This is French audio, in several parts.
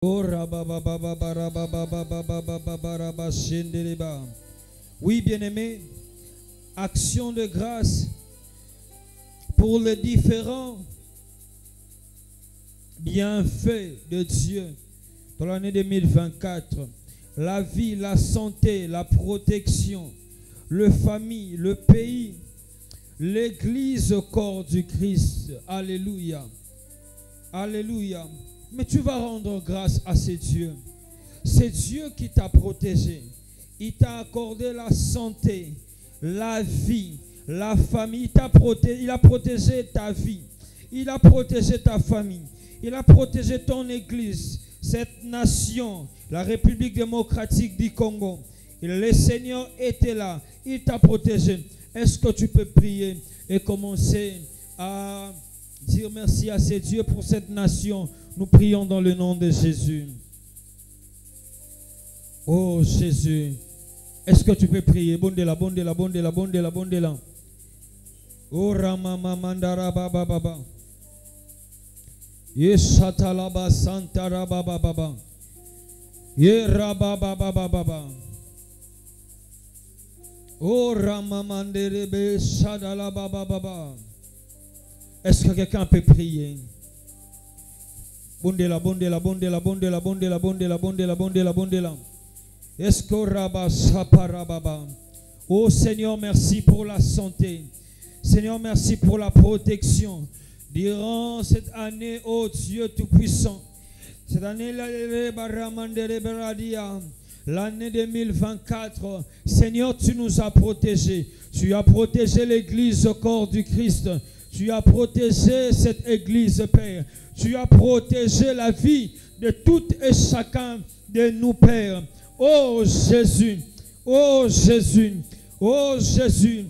Oui, bien-aimés, action de grâce pour les différents bienfaits de Dieu dans l'année 2024. La vie, la santé, la protection, la famille, le pays, l'église au corps du Christ. Alléluia. Alléluia. Mais tu vas rendre grâce à ces dieux. C'est Dieu qui t'a protégé. Il t'a accordé la santé, la vie, la famille. Il a protégé ta vie. Il a protégé ta famille. Il a protégé ton église, cette nation, la République démocratique du Congo. Et le Seigneur était là. Il t'a protégé. Est-ce que tu peux prier et commencer à dire merci à ces dieux pour cette nation? Nous prions dans le nom de Jésus. Oh Jésus. Est-ce que tu peux prier? Bondela, bondela, bondela, bondela, bondela. Oh Ramama Mandara Baba Baba. Yeshatalaba Santara Baba Baba. Yeraba Baba Baba. Oh Ramamanderebe Shadala Baba Baba. Est-ce que quelqu'un peut prier? Bondela, bondela, bondela, bondela, bondela, bondela, bondela, bondela, bondela. Escoraba Saparababa. Oh Seigneur, merci pour la santé. Seigneur, merci pour la protection. Durant cette année, oh Dieu Tout-Puissant, cette année, l'année 2024, Seigneur, tu nous as protégés. Tu as protégé l'église au corps du Christ. Tu as protégé cette église, Père. Tu as protégé la vie de tout et chacun de nous, Père. Oh Jésus, oh Jésus, oh Jésus.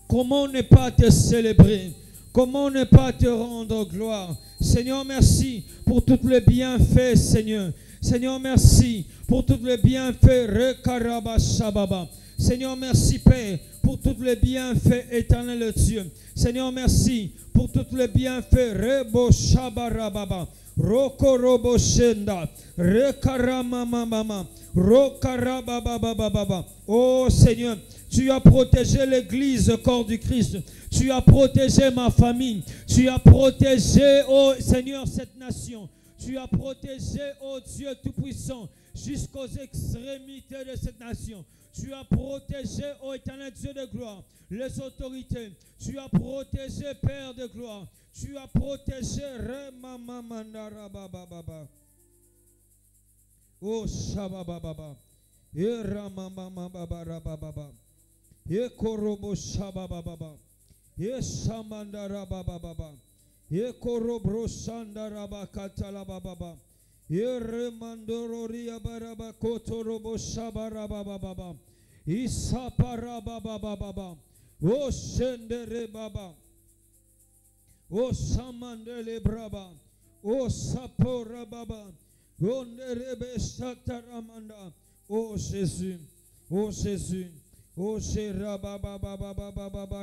Comment ne pas te célébrer? Comment ne pas te rendre gloire? Seigneur, merci pour tous les bienfaits, Seigneur. Seigneur, merci pour tous les bienfaits. Rekarabashababa. Seigneur, merci, Père, pour tous les bienfaits, éternel Dieu. Seigneur, merci pour tous les bienfaits. Rebo Shabarababa. Rokorobo Shenda. Rekaramamama. Rokarababababa. Oh Seigneur, tu as protégé l'église, le corps du Christ. Tu as protégé ma famille. Tu as protégé, oh Seigneur, cette nation. Tu as protégé, oh Dieu Tout-Puissant, jusqu'aux extrémités de cette nation. Tu as protégé, ô éternel Dieu de gloire, les autorités. Tu as protégé, Père de gloire. Tu as protégé, Remamamandara. Oh Shabababa. E Ramamamababa. E Korobo Shabababa. E Shamandara Baba. E Korobro Shandaraba Katalababa. Yeremandororia baraba kotorobo shabaraba baba. Isaparaba baba. O shendere baba. O samandele braba. O sapora baba. O nerebe shataramanda. O Jésus. O Jésus. O sheraba baba baba baba baba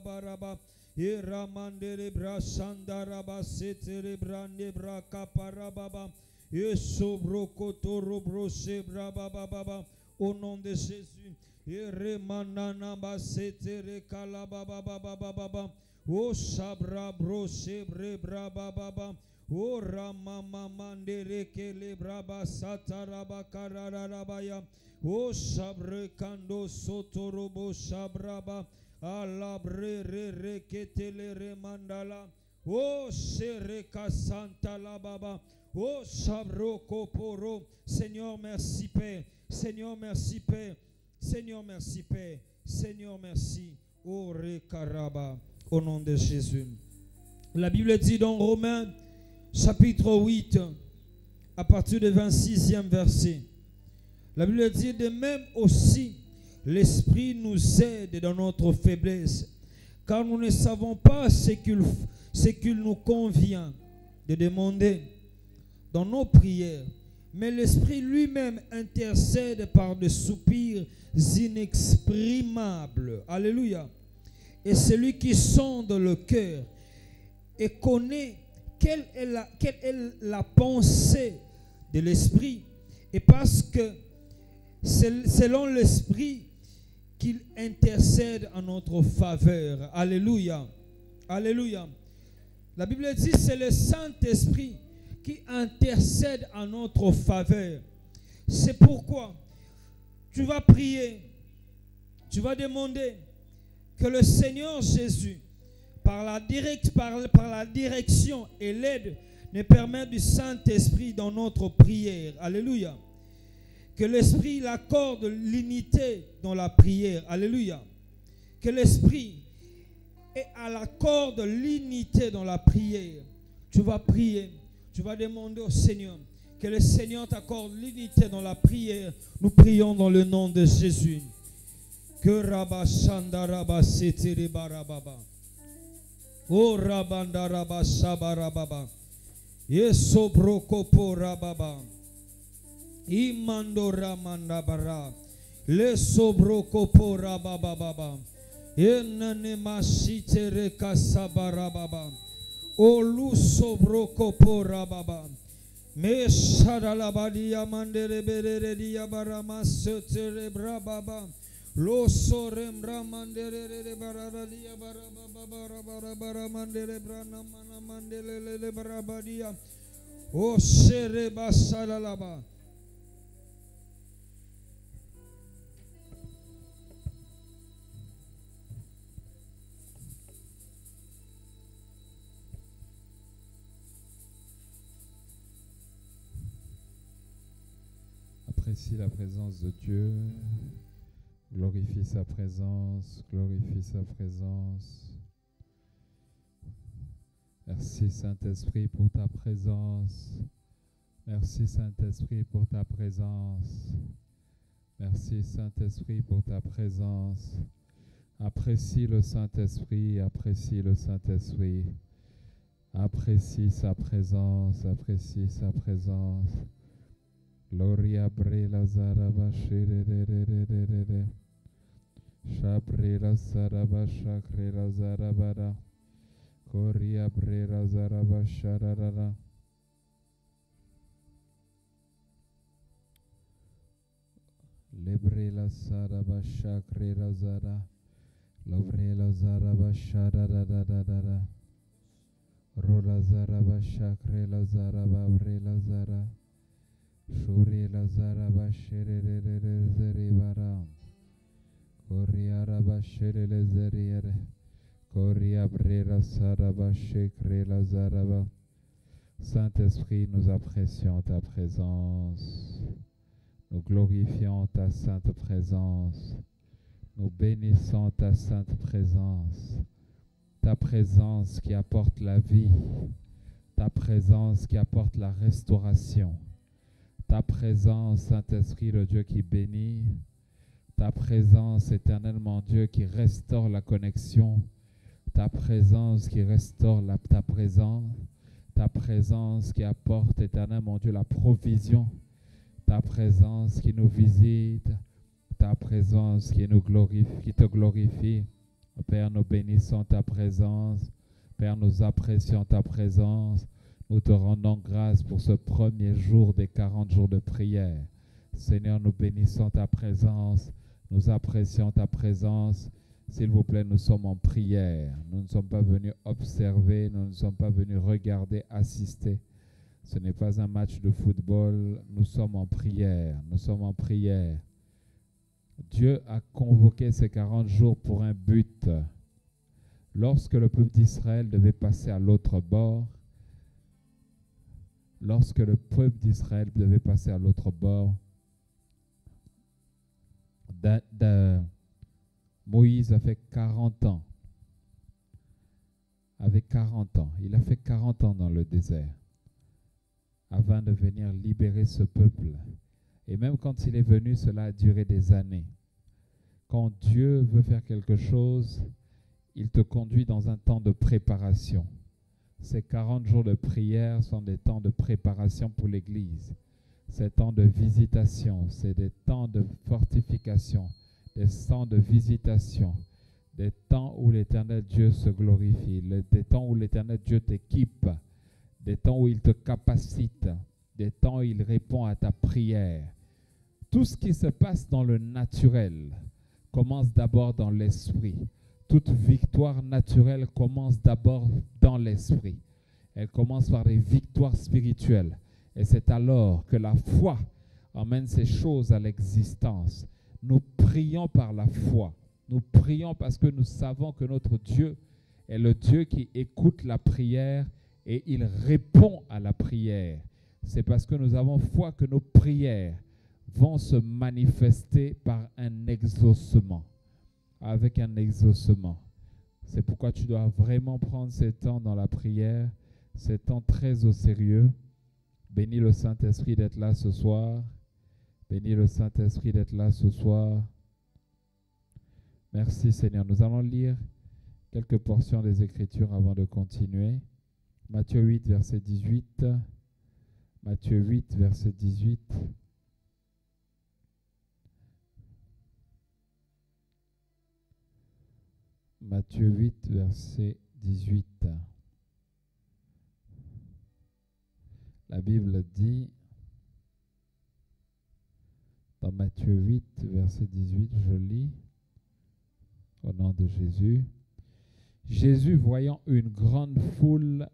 baba. Iramandere brashandaraba setere brande braka parababa. Yesobrokotoro broshe brababa. Au nom de Jésus. Iremananaba setere kalababa baba. O shabra broshe brababa. O ramamamandere kele braba sataraba kararabaya. O shabre kando sotorobo shabraba. Alabre re ketele remandala. O shereka santa la baba. O shabroko poro. Seigneur merci Père. Seigneur merci Père. Seigneur merci Père. Seigneur merci. O rekaraba. Au nom de Jésus. La Bible dit dans Romains chapitre 8 à partir du 26e verset. La Bible dit de même aussi l'Esprit nous aide dans notre faiblesse, car nous ne savons pas ce qu'il nous convient de demander dans nos prières. Mais l'Esprit lui-même intercède par des soupirs inexprimables. Alléluia. Et celui qui sonde le cœur et connaît quelle est la pensée de l'Esprit, et parce que c'est selon l'Esprit qu'il intercède en notre faveur. Alléluia. Alléluia. La Bible dit que c'est le Saint-Esprit qui intercède en notre faveur. C'est pourquoi tu vas prier, tu vas demander que le Seigneur Jésus, par la direction et l'aide, nous permette du Saint-Esprit dans notre prière. Alléluia. Que l'Esprit l'accorde l'unité dans la prière. Alléluia. Que l'Esprit est à l'accord de l'unité dans la prière. Tu vas prier, tu vas demander au Seigneur que le Seigneur t'accorde l'unité dans la prière. Nous prions dans le nom de Jésus. Que Rabba Shanda Rabba Setiri Barababa. O Rabanda Rabba Shabarababa. Yeso Brokopo Rababa. Imando Ramanda Bara. Le Sobrokopo Rababa. Enane Mashitere Kasabarababa. Olu Sobrokopo Rababa. Me Shadalabadia Mandere Berere Diabarama Sotere Brababa. Lo sorem ramandere bararadia barabara mandere brana mana mandele barabadia o sere basalalaba. Apprécie la présence de Dieu. Glorifie sa présence, glorifie sa présence. Merci Saint-Esprit pour ta présence. Merci Saint-Esprit pour ta présence. Merci Saint-Esprit pour ta présence. Apprécie le Saint-Esprit, apprécie le Saint-Esprit. Apprécie sa présence, apprécie sa présence. Gloria brela zaraba shirererererere. Shabrela saraba shakrela zarabara. Koria brela zaraba shararara. Lebrela saraba shakrela zara. Lovrela zaraba shararararara. Rola zaraba shakrela zaraba brela zara. Shuri lazara bashere zeribara. Koria bashere zeriere. Koria brera saraba shekre lazaraba. Saint-Esprit, nous apprécions ta présence. Nous glorifions ta sainte présence. Nous bénissons ta sainte présence. Ta présence qui apporte la vie. Ta présence qui apporte la restauration. Ta présence, Saint-Esprit, le Dieu qui bénit. Ta présence, éternellement Dieu, qui restaure la connexion. Ta présence qui restaure ta présence. Ta présence qui apporte, éternellement Dieu, la provision. Ta présence qui nous visite. Ta présence qui nous glorifie, qui te glorifie. Père, nous bénissons ta présence. Père, nous apprécions ta présence. Nous te rendons grâce pour ce premier jour des 40 jours de prière. Seigneur, nous bénissons ta présence. Nous apprécions ta présence. S'il vous plaît, nous sommes en prière. Nous ne sommes pas venus observer. Nous ne sommes pas venus regarder, assister. Ce n'est pas un match de football. Nous sommes en prière. Nous sommes en prière. Dieu a convoqué ces 40 jours pour un but. Lorsque le peuple d'Israël devait passer à l'autre bord, Moïse a fait 40 ans. Avec 40 ans. Il a fait 40 ans dans le désert avant de venir libérer ce peuple. Et même quand il est venu, cela a duré des années. Quand Dieu veut faire quelque chose, il te conduit dans un temps de préparation. Ces 40 jours de prière sont des temps de préparation pour l'Église. Ces temps de visitation, c'est des temps de fortification, des temps de visitation, des temps où l'Éternel Dieu se glorifie, des temps où l'Éternel Dieu t'équipe, des temps où il te capacite, des temps où il répond à ta prière. Tout ce qui se passe dans le naturel commence d'abord dans l'esprit. Toute victoire naturelle commence d'abord dans l'esprit. Elle commence par des victoires spirituelles. Et c'est alors que la foi amène ces choses à l'existence. Nous prions par la foi. Nous prions parce que nous savons que notre Dieu est le Dieu qui écoute la prière et il répond à la prière. C'est parce que nous avons foi que nos prières vont se manifester par un exaucement. Avec un exaucement. C'est pourquoi tu dois vraiment prendre ces temps dans la prière, ces temps très au sérieux. Bénis le Saint-Esprit d'être là ce soir. Bénis le Saint-Esprit d'être là ce soir. Merci Seigneur. Nous allons lire quelques portions des Écritures avant de continuer. Matthieu 8, verset 18. Matthieu 8, verset 18. Matthieu 8, verset 18. La Bible dit, dans Matthieu 8, verset 18, je lis, au nom de Jésus. Jésus, voyant une grande foule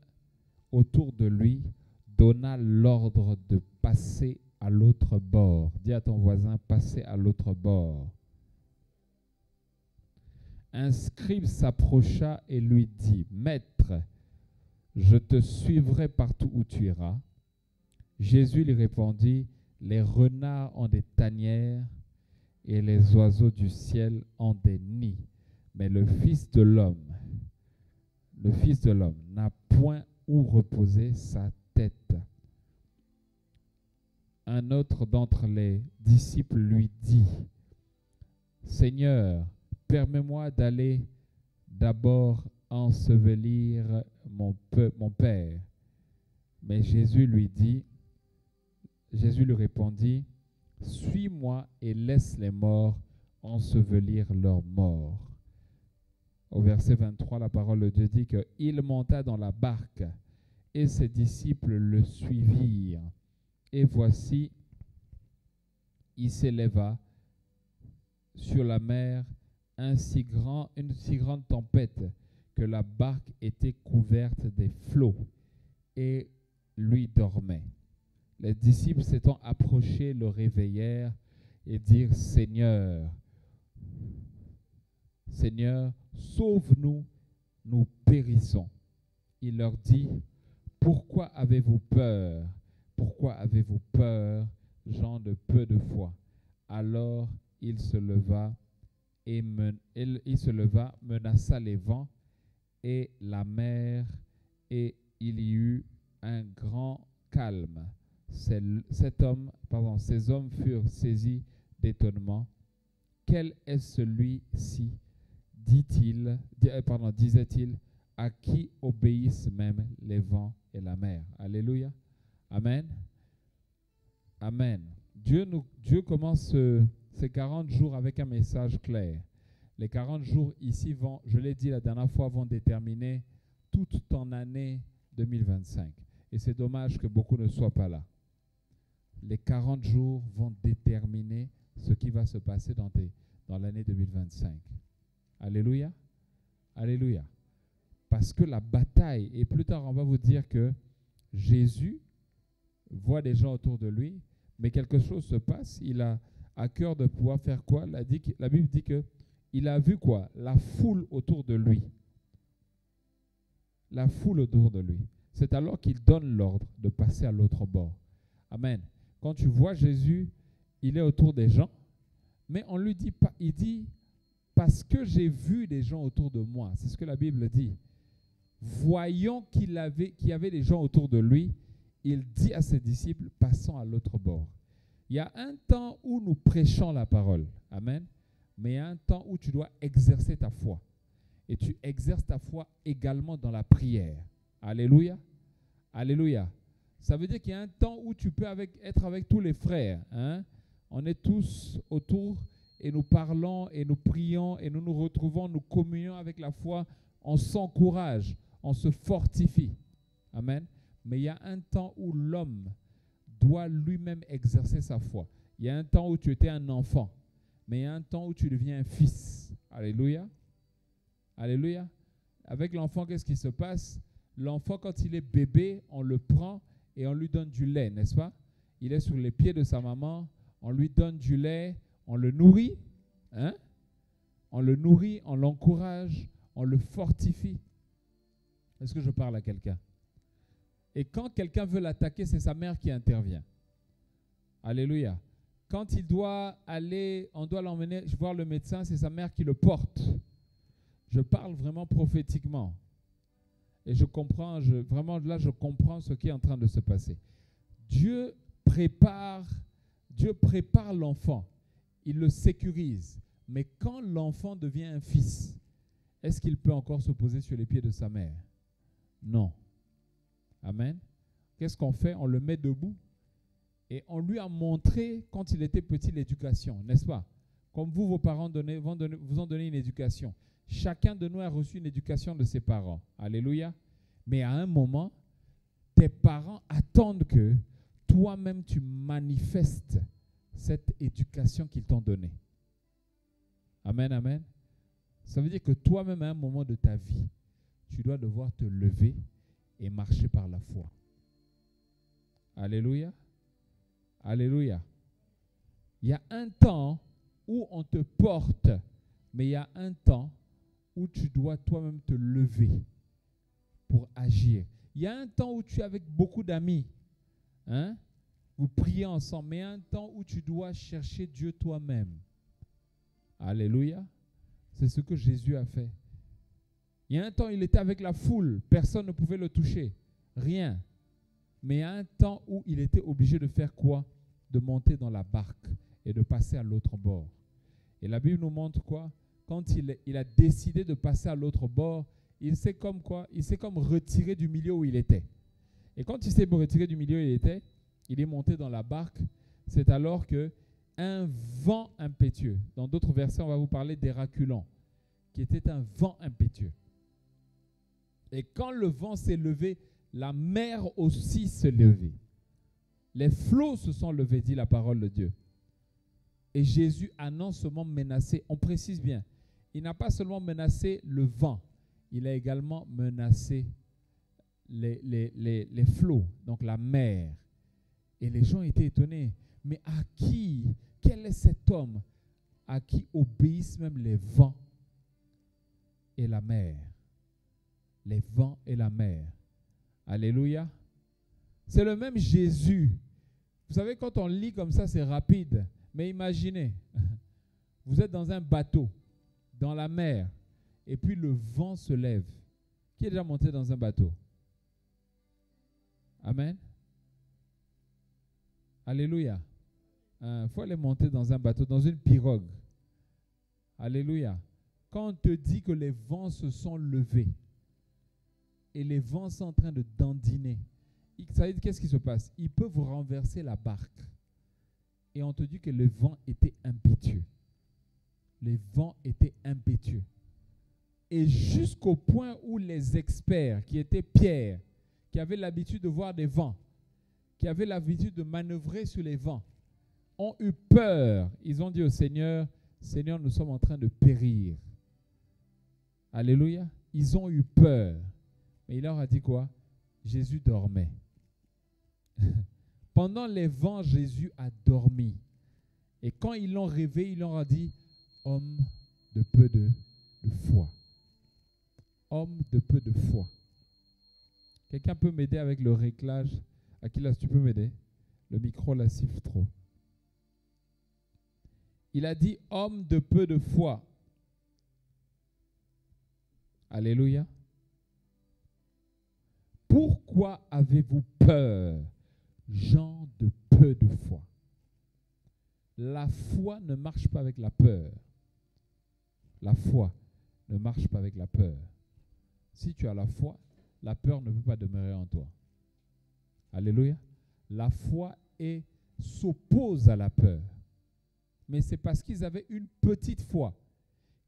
autour de lui, donna l'ordre de passer à l'autre bord. Dis à ton voisin, passer à l'autre bord. Un scribe s'approcha et lui dit, « Maître, je te suivrai partout où tu iras. » Jésus lui répondit, « Les renards ont des tanières et les oiseaux du ciel ont des nids, mais le Fils de l'homme n'a point où reposer sa tête. » Un autre d'entre les disciples lui dit, « Seigneur, permets-moi d'aller d'abord ensevelir mon père. » Mais Jésus lui répondit, « Suis-moi et laisse les morts ensevelir leurs morts. » Au verset 23, la parole de Dieu dit qu'il monta dans la barque et ses disciples le suivirent. Et voici, il s'éleva sur la mer une si grande tempête que la barque était couverte des flots et lui dormait. Les disciples s'étant approchés le réveillèrent et dirent, Seigneur, sauve-nous, nous périssons. Il leur dit, pourquoi avez-vous peur? Pourquoi avez-vous peur, gens de peu de foi? Alors il se leva, menaça les vents et la mer, et il y eut un grand calme. Ces hommes furent saisis d'étonnement. Quel est celui-ci, disait-il, à qui obéissent même les vents et la mer? Alléluia. Amen. Amen. Dieu commence ces 40 jours avec un message clair. Les 40 jours ici vont, je l'ai dit la dernière fois, vont déterminer toute ton année 2025. Et c'est dommage que beaucoup ne soient pas là. Les 40 jours vont déterminer ce qui va se passer dans l'année 2025. Alléluia. Alléluia. Parce que la bataille, et plus tard on va vous dire que Jésus voit des gens autour de lui, mais quelque chose se passe, il a à cœur de pouvoir faire quoi? La Bible dit qu'il a vu quoi? La foule autour de lui. La foule autour de lui. C'est alors qu'il donne l'ordre de passer à l'autre bord. Amen. Quand tu vois Jésus, il est autour des gens, mais on lui dit pas, il dit, parce que j'ai vu des gens autour de moi. C'est ce que la Bible dit. Voyant qu'il y avait des gens autour de lui, il dit à ses disciples, passons à l'autre bord. Il y a un temps où nous prêchons la parole. Amen. Mais il y a un temps où tu dois exercer ta foi. Et tu exerces ta foi également dans la prière. Alléluia. Alléluia. Ça veut dire qu'il y a un temps où tu peux être avec tous les frères. Hein? On est tous autour et nous parlons et nous prions et nous nous retrouvons, nous communions avec la foi. On s'encourage, on se fortifie. Amen. Mais il y a un temps où l'homme doit lui-même exercer sa foi. Il y a un temps où tu étais un enfant, mais il y a un temps où tu deviens un fils. Alléluia. Alléluia. Avec l'enfant, qu'est-ce qui se passe? L'enfant, quand il est bébé, on le prend et on lui donne du lait, n'est-ce pas? Il est sur les pieds de sa maman, on lui donne du lait, on le nourrit, hein? On le nourrit, on l'encourage, on le fortifie. Est-ce que je parle à quelqu'un? Et quand quelqu'un veut l'attaquer, c'est sa mère qui intervient. Alléluia. Quand il doit aller, on doit l'emmener voir le médecin, c'est sa mère qui le porte. Je parle vraiment prophétiquement. Et je comprends, vraiment là, je comprends ce qui est en train de se passer. Dieu prépare l'enfant. Il le sécurise. Mais quand l'enfant devient un fils, est-ce qu'il peut encore se poser sur les pieds de sa mère? Non. Amen. Qu'est-ce qu'on fait? On le met debout. Et on lui a montré, quand il était petit, l'éducation, n'est-ce pas? Comme vous, vos parents vous ont donné une éducation. Chacun de nous a reçu une éducation de ses parents. Alléluia. Mais à un moment, tes parents attendent que toi-même tu manifestes cette éducation qu'ils t'ont donnée. Amen, amen. Ça veut dire que toi-même, à un moment de ta vie, tu dois devoir te lever et marcher par la foi. Alléluia. Alléluia. Il y a un temps où on te porte, mais il y a un temps où tu dois toi-même te lever pour agir. Il y a un temps où tu es avec beaucoup d'amis, hein? Vous priez ensemble, mais il y a un temps où tu dois chercher Dieu toi-même. Alléluia. C'est ce que Jésus a fait. Il y a un temps, il était avec la foule, personne ne pouvait le toucher, rien. Mais il y a un temps où il était obligé de faire quoi? De monter dans la barque et de passer à l'autre bord. Et la Bible nous montre quoi? Quand il a décidé de passer à l'autre bord, il s'est comme quoi? Il s'est comme retiré du milieu où il était. Et quand il s'est retiré du milieu où il était, il est monté dans la barque. C'est alors que un vent impétueux, dans d'autres versets, on va vous parler d'Héraculon, qui était un vent impétueux. Et quand le vent s'est levé, la mer aussi s'est levée. Les flots se sont levés, dit la parole de Dieu. Et Jésus a non seulement menacé, on précise bien, il n'a pas seulement menacé le vent, il a également menacé les flots, donc la mer. Et les gens étaient étonnés. Mais à qui? Quel est cet homme à qui obéissent même les vents et la mer? Les vents et la mer. Alléluia. C'est le même Jésus. Vous savez, quand on lit comme ça, c'est rapide. Mais imaginez, vous êtes dans un bateau, dans la mer, et puis le vent se lève. Qui est déjà monté dans un bateau? Amen. Alléluia. Il faut aller monter dans un bateau, dans une pirogue. Alléluia. Quand on te dit que les vents se sont levés et les vents sont en train de dandiner, ça veut dire qu'est-ce qui se passe? Ils peuvent renverser la barque. Et on te dit que le vent était impétueux. Les vents étaient impétueux. Et jusqu'au point où les experts, qui étaient Pierre, qui avaient l'habitude de voir des vents, qui avaient l'habitude de manœuvrer sur les vents, ont eu peur. Ils ont dit au Seigneur, Seigneur, nous sommes en train de périr. Alléluia. Ils ont eu peur. Mais il leur a dit quoi? Jésus dormait. Pendant les vents, Jésus a dormi. Et quand ils l'ont réveillé, il leur a dit, homme de peu de foi. Homme de peu de foi. Quelqu'un peut m'aider avec le réglage? Akilas, tu peux m'aider? Le micro la siffle trop. Il a dit homme de peu de foi. Alléluia. Pourquoi avez-vous peur, gens de peu de foi? La foi ne marche pas avec la peur. La foi ne marche pas avec la peur. Si tu as la foi, la peur ne peut pas demeurer en toi. Alléluia. La foi s'oppose à la peur. Mais c'est parce qu'ils avaient une petite foi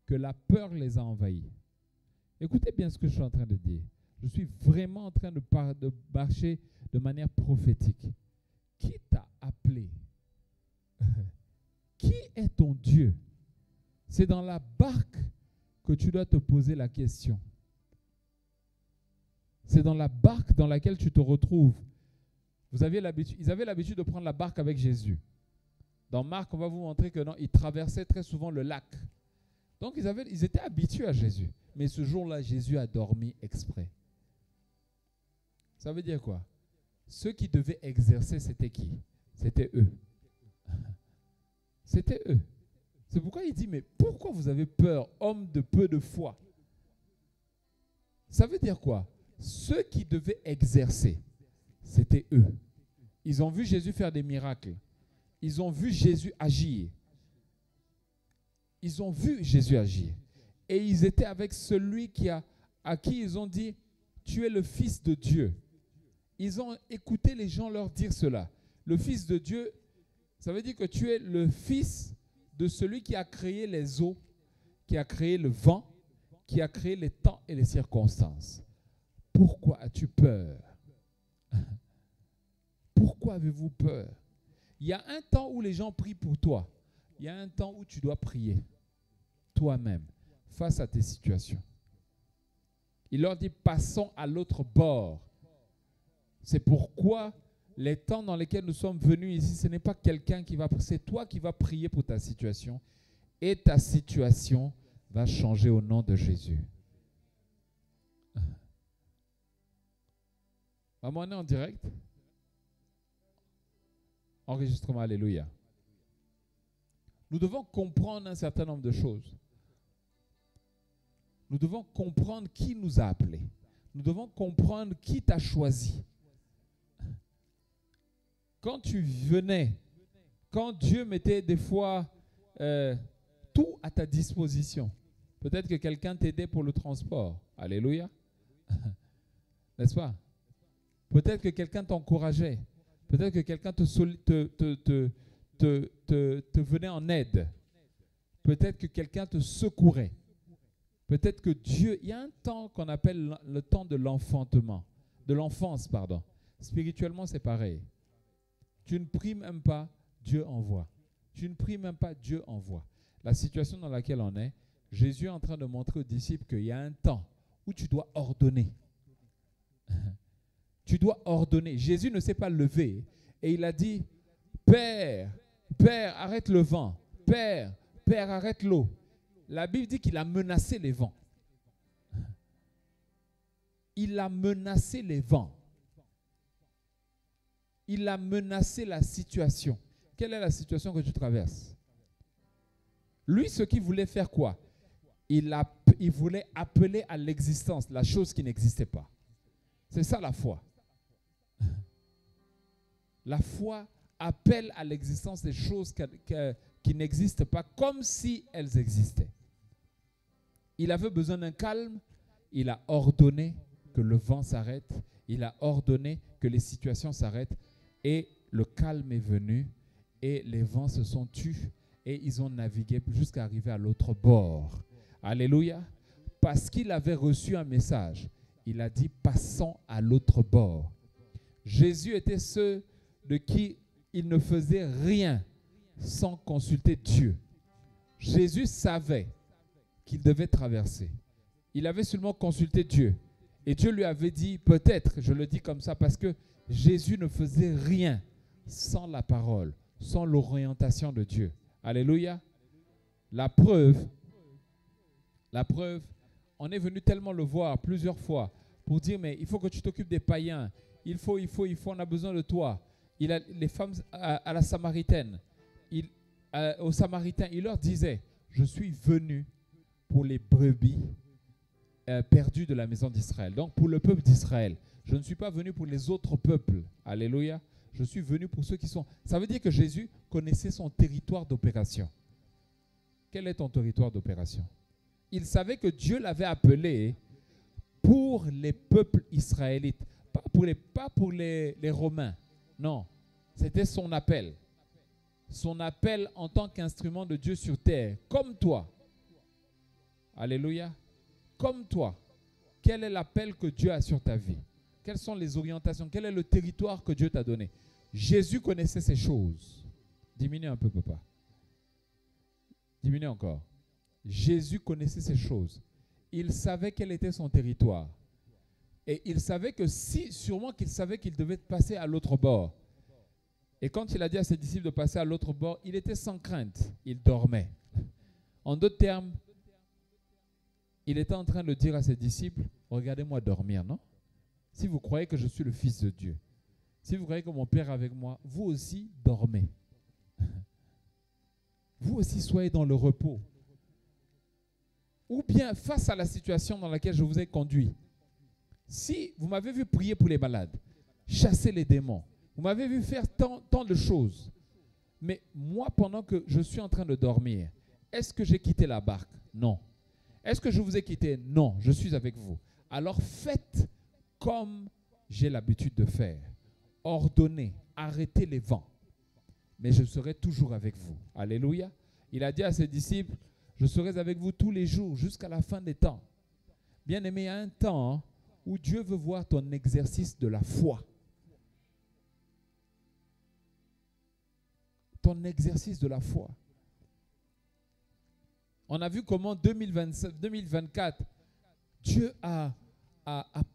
que la peur les a envahis. Écoutez bien ce que je suis en train de dire. Je suis vraiment en train de marcher de manière prophétique. Qui t'a appelé? Qui est ton Dieu? C'est dans la barque que tu dois te poser la question. C'est dans la barque dans laquelle tu te retrouves. Ils avaient l'habitude de prendre la barque avec Jésus. Dans Marc, on va vous montrer que non, ils traversaient très souvent le lac. Donc, ils étaient habitués à Jésus. Mais ce jour-là, Jésus a dormi exprès. Ça veut dire quoi? Ceux qui devaient exercer, c'était qui? C'était eux. C'était eux. C'est pourquoi il dit, mais pourquoi vous avez peur, homme de peu de foi? Ça veut dire quoi? Ceux qui devaient exercer, c'était eux. Ils ont vu Jésus faire des miracles. Ils ont vu Jésus agir. Ils ont vu Jésus agir. Et ils étaient avec celui à qui ils ont dit, tu es le Fils de Dieu. Ils ont écouté les gens leur dire cela. Le Fils de Dieu, ça veut dire que tu es le Fils de celui qui a créé les eaux, qui a créé le vent, qui a créé les temps et les circonstances. Pourquoi as-tu peur? Pourquoi avez-vous peur? Il y a un temps où les gens prient pour toi. Il y a un temps où tu dois prier toi-même face à tes situations. Il leur dit, passons à l'autre bord. C'est pourquoi les temps dans lesquels nous sommes venus ici, ce n'est pas quelqu'un qui va prier, c'est toi qui vas prier pour ta situation. Et ta situation va changer au nom de Jésus. Maman, on est en direct? Enregistrement, alléluia. Nous devons comprendre un certain nombre de choses. Nous devons comprendre qui nous a appelés. Nous devons comprendre qui t'a choisi. Quand tu venais, quand Dieu mettait des fois tout à ta disposition, peut-être que quelqu'un t'aidait pour le transport. Alléluia. N'est-ce pas? Peut-être que quelqu'un t'encourageait. Peut-être que quelqu'un te venait en aide. Peut-être que quelqu'un te secourait. Peut-être que Dieu, il y a un temps qu'on appelle le temps de l'enfantement, de l'enfance, pardon. Spirituellement, c'est pareil. Tu ne pries même pas, Dieu envoie. Tu ne pries même pas, Dieu envoie. La situation dans laquelle on est, Jésus est en train de montrer aux disciples qu'il y a un temps où tu dois ordonner. Tu dois ordonner. Jésus ne s'est pas levé et il a dit, Père, Père, arrête le vent. Père, Père, arrête l'eau. La Bible dit qu'il a menacé les vents. Il a menacé les vents. Il a menacé la situation. Quelle est la situation que tu traverses? Lui, ce qu'il voulait faire quoi? Il voulait appeler à l'existence la chose qui n'existait pas. C'est ça la foi. La foi appelle à l'existence des choses qui n'existent pas comme si elles existaient. Il avait besoin d'un calme. Il a ordonné que le vent s'arrête. Il a ordonné que les situations s'arrêtent. Et le calme est venu. Et les vents se sont tus. Et ils ont navigué jusqu'à arriver à l'autre bord. Alléluia. Parce qu'il avait reçu un message. Il a dit, passons à l'autre bord. Jésus était ceux de qui il ne faisait rien sans consulter Dieu. Jésus savait qu'il devait traverser. Il avait seulement consulté Dieu. Et Dieu lui avait dit, peut-être, je le dis comme ça, parce que Jésus ne faisait rien sans la parole, sans l'orientation de Dieu. Alléluia. La preuve, on est venu tellement le voir plusieurs fois pour dire, mais il faut que tu t'occupes des païens. Il faut, on a besoin de toi. Il a les femmes à la Samaritaine, aux Samaritains, il leur disait, je suis venu pour les brebis perdues de la maison d'Israël. Donc pour le peuple d'Israël. Je ne suis pas venu pour les autres peuples. Alléluia. Je suis venu pour ceux qui sont... Ça veut dire que Jésus connaissait son territoire d'opération. Quel est ton territoire d'opération? Il savait que Dieu l'avait appelé pour les peuples israélites. Pas pour les Romains. Non, c'était son appel. Son appel en tant qu'instrument de Dieu sur terre, comme toi. Alléluia. Comme toi. quel est l'appel que Dieu a sur ta vie? Quelles sont les orientations? Quel est le territoire que Dieu t'a donné? Jésus connaissait ces choses. Diminue un peu, papa. Diminue encore. Jésus connaissait ces choses. Il savait quel était son territoire. Et il savait que sûrement qu'il savait qu'il devait passer à l'autre bord. Et quand il a dit à ses disciples de passer à l'autre bord, il était sans crainte. Il dormait. En d'autres termes, il était en train de dire à ses disciples, regardez-moi dormir, non? Si vous croyez que je suis le Fils de Dieu, si vous croyez que mon Père est avec moi, vous aussi dormez. Vous aussi soyez dans le repos. Ou bien face à la situation dans laquelle je vous ai conduit. Si vous m'avez vu prier pour les malades, chasser les démons, vous m'avez vu faire tant de choses, mais moi, pendant que je suis en train de dormir, est-ce que j'ai quitté la barque? Non. Est-ce que je vous ai quitté? Non, je suis avec vous. Alors faites comme j'ai l'habitude de faire. Ordonnez, arrêtez les vents. Mais je serai toujours avec vous. Alléluia. Il a dit à ses disciples, je serai avec vous tous les jours jusqu'à la fin des temps. Bien-aimé, il y a un temps où Dieu veut voir ton exercice de la foi. Ton exercice de la foi. On a vu comment 2024, Dieu a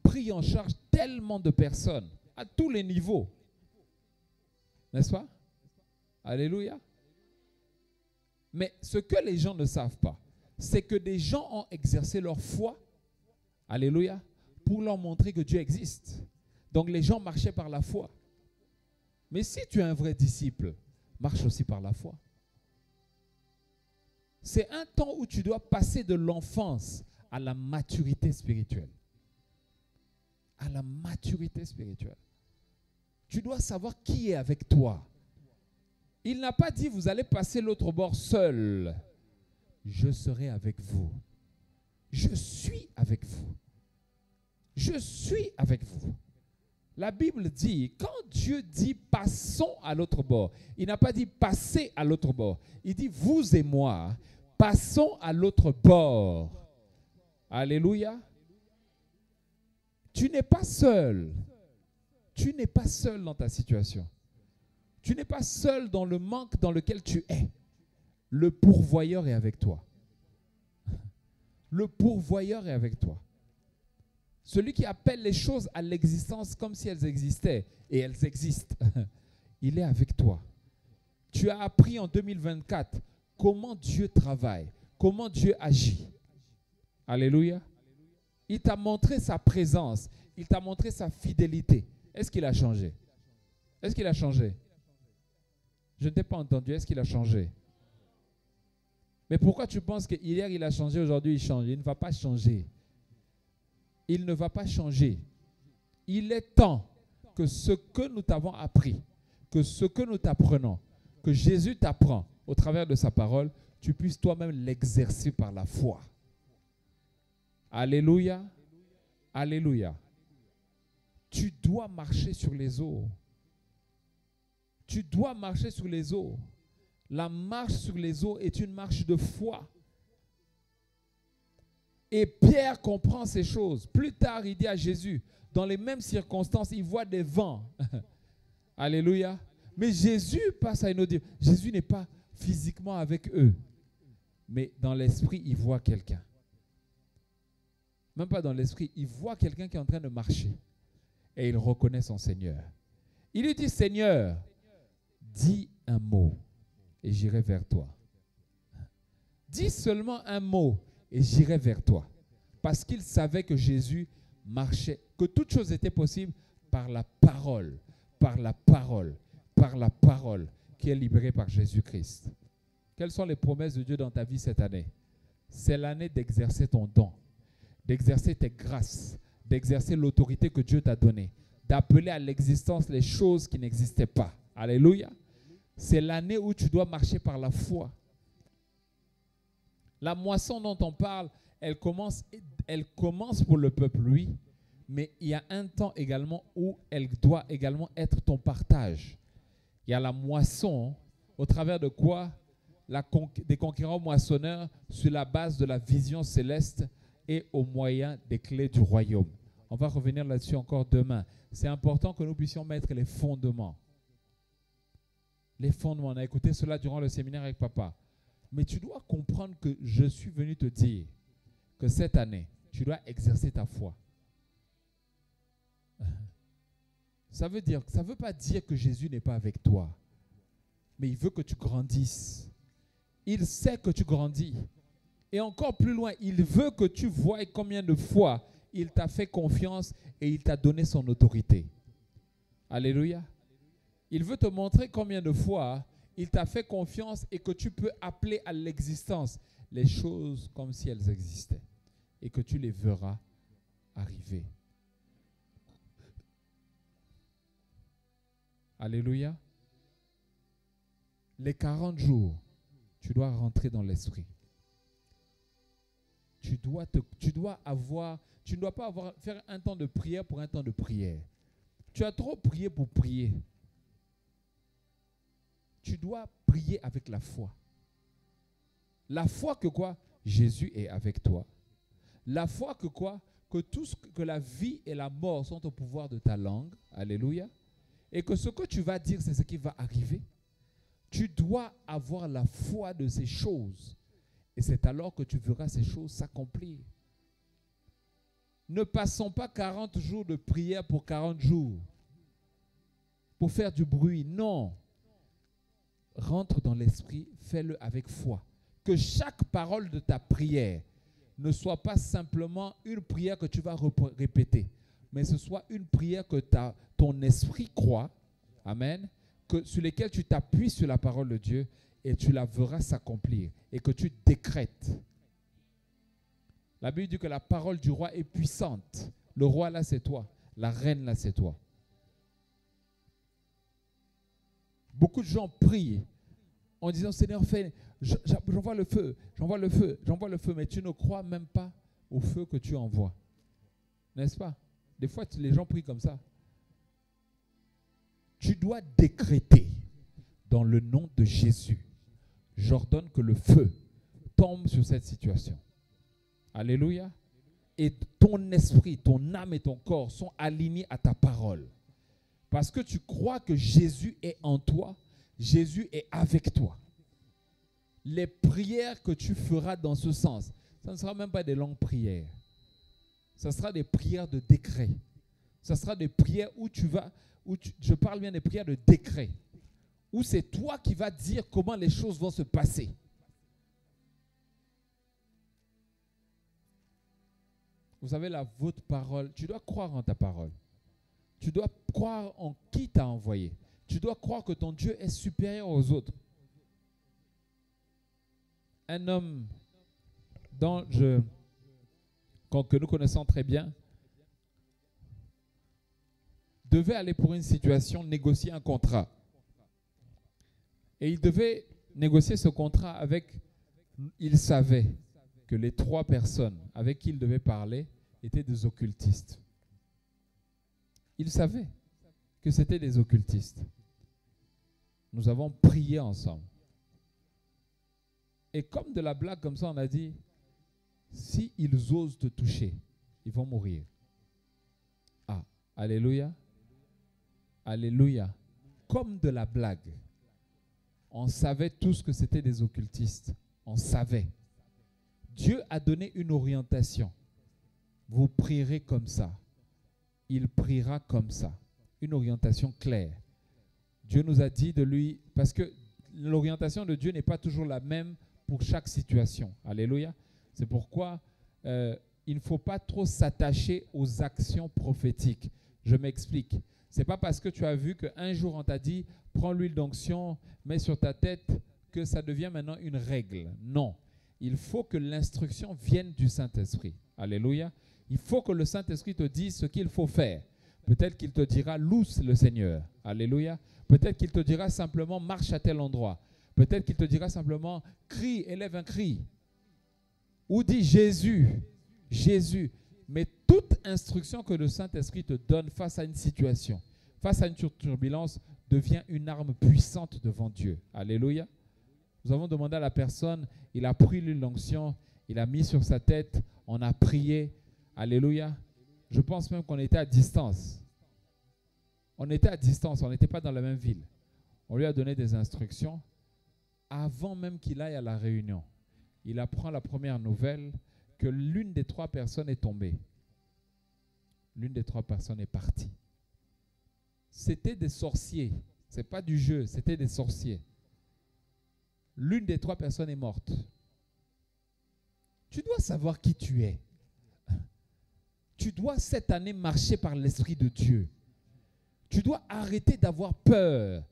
pris en charge tellement de personnes à tous les niveaux. N'est-ce pas? Alléluia. Mais ce que les gens ne savent pas, c'est que des gens ont exercé leur foi, alléluia, pour leur montrer que Dieu existe. Donc les gens marchaient par la foi. Mais si tu es un vrai disciple, marche aussi par la foi. C'est un temps où tu dois passer de l'enfance à la maturité spirituelle. À la maturité spirituelle. Tu dois savoir qui est avec toi. Il n'a pas dit, vous allez passer l'autre bord seul. Je serai avec vous. Je suis avec vous. Je suis avec vous. La Bible dit, quand Dieu dit passons à l'autre bord, il n'a pas dit passez à l'autre bord. Il dit vous et moi, passons à l'autre bord. Alléluia. Tu n'es pas seul. Tu n'es pas seul dans ta situation. Tu n'es pas seul dans le manque dans lequel tu es. Le pourvoyeur est avec toi. Le pourvoyeur est avec toi. Celui qui appelle les choses à l'existence comme si elles existaient, et elles existent, il est avec toi. Tu as appris en 2024 comment Dieu travaille, comment Dieu agit. Alléluia. Il t'a montré sa présence, il t'a montré sa fidélité. Est-ce qu'il a changé? Est-ce qu'il a changé? Je ne t'ai pas entendu. Est-ce qu'il a changé? Mais pourquoi tu penses que hier il a changé, aujourd'hui il change? Il ne va pas changer. Il ne va pas changer. Il est temps que ce que nous t'avons appris, que ce que nous t'apprenons, que Jésus t'apprend au travers de sa parole, tu puisses toi-même l'exercer par la foi. Alléluia. Alléluia. Tu dois marcher sur les eaux. Tu dois marcher sur les eaux. La marche sur les eaux est une marche de foi. Et Pierre comprend ces choses. Plus tard, il dit à Jésus, dans les mêmes circonstances, il voit des vents. Alléluia. Mais Jésus passe à une autre dimension. Jésus n'est pas physiquement avec eux. Mais dans l'esprit, il voit quelqu'un. Même pas dans l'esprit, il voit quelqu'un qui est en train de marcher. Et il reconnaît son Seigneur. Il lui dit, Seigneur, dis un mot et j'irai vers toi. Dis seulement un mot et j'irai vers toi. Parce qu'il savait que Jésus marchait, que toute chose était possible par la parole, par la parole, par la parole qui est libérée par Jésus-Christ. Quelles sont les promesses de Dieu dans ta vie cette année? C'est l'année d'exercer ton don, d'exercer tes grâces, d'exercer l'autorité que Dieu t'a donnée, d'appeler à l'existence les choses qui n'existaient pas. Alléluia. C'est l'année où tu dois marcher par la foi. La moisson dont on parle, elle commence pour le peuple, oui, mais il y a un temps également où elle doit également être ton partage. Il y a la moisson, au travers de quoi des conquérants moissonneurs, sur la base de la vision céleste, et au moyen des clés du royaume. On va revenir là-dessus encore demain. C'est important que nous puissions mettre les fondements. Les fondements. On a écouté cela durant le séminaire avec papa. Mais tu dois comprendre que je suis venu te dire que cette année, tu dois exercer ta foi. Ça veut pas dire que Jésus n'est pas avec toi. Mais il veut que tu grandisses. Il sait que tu grandis. Et encore plus loin, il veut que tu voies combien de fois il t'a fait confiance et il t'a donné son autorité. Alléluia. Il veut te montrer combien de fois il t'a fait confiance et que tu peux appeler à l'existence les choses comme si elles existaient et que tu les verras arriver. Alléluia. Les 40 jours, tu dois rentrer dans l'esprit. Tu ne dois pas faire un temps de prière pour un temps de prière. Tu as trop prié pour prier. Tu dois prier avec la foi. La foi que quoi? Jésus est avec toi. La foi que quoi? Que la vie et la mort sont au pouvoir de ta langue. Alléluia. Et que ce que tu vas dire, c'est ce qui va arriver. Tu dois avoir la foi de ces choses. Et c'est alors que tu verras ces choses s'accomplir. Ne passons pas 40 jours de prière pour 40 jours. Pour faire du bruit. Non. Rentre dans l'esprit, fais-le avec foi. Que chaque parole de ta prière ne soit pas simplement une prière que tu vas répéter, mais ce soit une prière que ton esprit croit, amen, sur laquelle tu t'appuies sur la parole de Dieu et tu la verras s'accomplir et que tu décrètes. La Bible dit que la parole du roi est puissante. Le roi là c'est toi, la reine là c'est toi. Beaucoup de gens prient en disant Seigneur, j'envoie le feu, j'envoie le feu, j'envoie le feu, mais tu ne crois même pas au feu que tu envoies. N'est-ce pas? Des fois, les gens prient comme ça. Tu dois décréter dans le nom de Jésus. J'ordonne que le feu tombe sur cette situation. Alléluia. Et ton esprit, ton âme et ton corps sont alignés à ta parole. Parce que tu crois que Jésus est en toi, Jésus est avec toi. Les prières que tu feras dans ce sens, ça ne sera même pas des longues prières. Ça sera des prières de décret. Ça sera des prières où je parle bien des prières de décret. Où c'est toi qui vas dire comment les choses vont se passer. Vous savez, votre parole, tu dois croire en ta parole. Tu dois croire en qui t'a envoyé. Tu dois croire que ton Dieu est supérieur aux autres. Un homme que nous connaissons très bien devait aller pour une situation négocier un contrat. Et il devait négocier ce contrat avec, il savait que les 3 personnes avec qui il devait parler étaient des occultistes. Il savait que c'était des occultistes. Nous avons prié ensemble. Et comme de la blague comme ça, on a dit, si ils osent te toucher, ils vont mourir. Ah, alléluia. Alléluia. Comme de la blague. On savait tous que c'était des occultistes. On savait. Dieu a donné une orientation. Vous prierez comme ça. Il priera comme ça. Une orientation claire. Dieu nous a dit de lui, parce que l'orientation de Dieu n'est pas toujours la même pour chaque situation. Alléluia. C'est pourquoi il ne faut pas trop s'attacher aux actions prophétiques. Je m'explique. Ce n'est pas parce que tu as vu qu'un jour on t'a dit « prends l'huile d'onction, mets sur ta tête » que ça devient maintenant une règle. Non. Il faut que l'instruction vienne du Saint-Esprit. Alléluia. Il faut que le Saint-Esprit te dise ce qu'il faut faire. Peut-être qu'il te dira « loue le Seigneur ». Alléluia. Peut-être qu'il te dira simplement « marche à tel endroit ». Peut-être qu'il te dira simplement « crie, élève un cri ». Ou dis « Jésus, Jésus ». Mais toute instruction que le Saint-Esprit te donne face à une situation, face à une turbulence, devient une arme puissante devant Dieu. Alléluia. Nous avons demandé à la personne, il a pris l'onction Il a mis sur sa tête, on a prié. Alléluia. Je pense même qu'on était à distance. On était à distance, on n'était pas dans la même ville. On lui a donné des instructions. Avant même qu'il aille à la réunion, il apprend la première nouvelle que l'une des 3 personnes est tombée. L'une des 3 personnes est partie. C'était des sorciers. Ce n'est pas du jeu, c'était des sorciers. L'une des 3 personnes est morte. Tu dois savoir qui tu es. Tu dois cette année marcher par l'Esprit de Dieu. Tu dois arrêter d'avoir peur.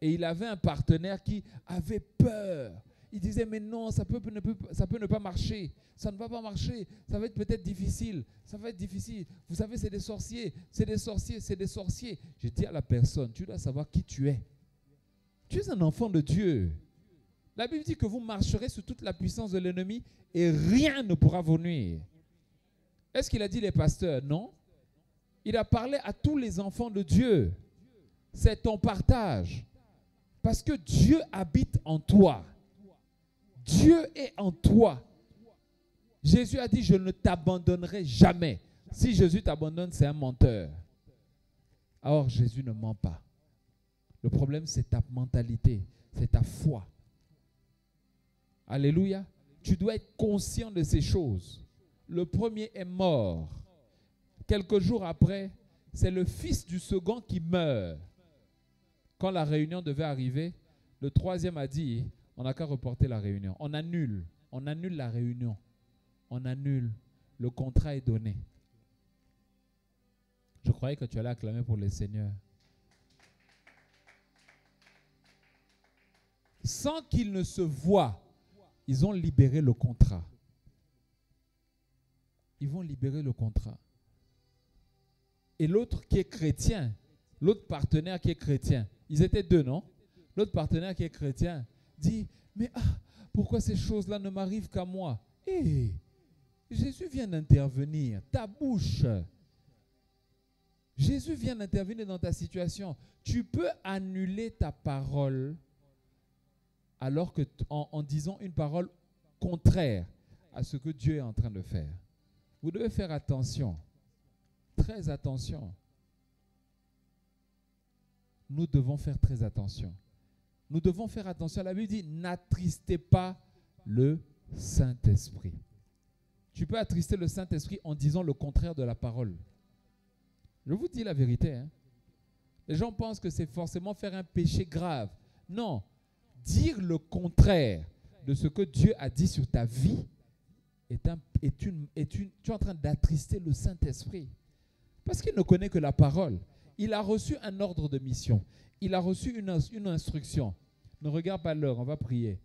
Et il avait un partenaire qui avait peur. Il disait, mais non, ça peut ne pas marcher. Ça ne va pas marcher. Ça va être peut-être difficile. Ça va être difficile. Vous savez, c'est des sorciers. C'est des sorciers. C'est des sorciers. Je dis à la personne, tu dois savoir qui tu es. Tu es un enfant de Dieu. La Bible dit que vous marcherez sur toute la puissance de l'ennemi et rien ne pourra vous nuire. Est-ce qu'il a dit les pasteurs? Non. Il a parlé à tous les enfants de Dieu. C'est ton partage. Parce que Dieu habite en toi. Dieu est en toi. Jésus a dit, je ne t'abandonnerai jamais. Si Jésus t'abandonne, c'est un menteur. Or, Jésus ne ment pas. Le problème, c'est ta mentalité, c'est ta foi. Alléluia. Tu dois être conscient de ces choses. Le premier est mort. Quelques jours après, c'est le fils du second qui meurt. Quand la réunion devait arriver, le 3e a dit, on n'a qu'à reporter la réunion. On annule la réunion. On annule. Le contrat est donné. Je croyais que tu allais acclamer pour le Seigneur. Sans qu'ils ne se voient, ils ont libéré le contrat. Ils vont libérer le contrat. Et l'autre qui est chrétien, l'autre partenaire qui est chrétien, ils étaient 2, non? L'autre partenaire qui est chrétien dit, mais pourquoi ces choses-là ne m'arrivent qu'à moi? Jésus vient d'intervenir, ta bouche. Jésus vient d'intervenir dans ta situation. Tu peux annuler ta parole alors que en disant une parole contraire à ce que Dieu est en train de faire. Vous devez faire attention, très attention. Nous devons faire très attention. Nous devons faire attention. La Bible dit, n'attristez pas le Saint-Esprit. Tu peux attrister le Saint-Esprit en disant le contraire de la parole. Je vous dis la vérité. Les gens pensent que c'est forcément faire un péché grave. Non. Dire le contraire de ce que Dieu a dit sur ta vie tu es en train d'attrister le Saint-Esprit. Parce qu'il ne connaît que la parole. Il a reçu un ordre de mission. Il a reçu une instruction. Ne regarde pas l'heure, on va prier.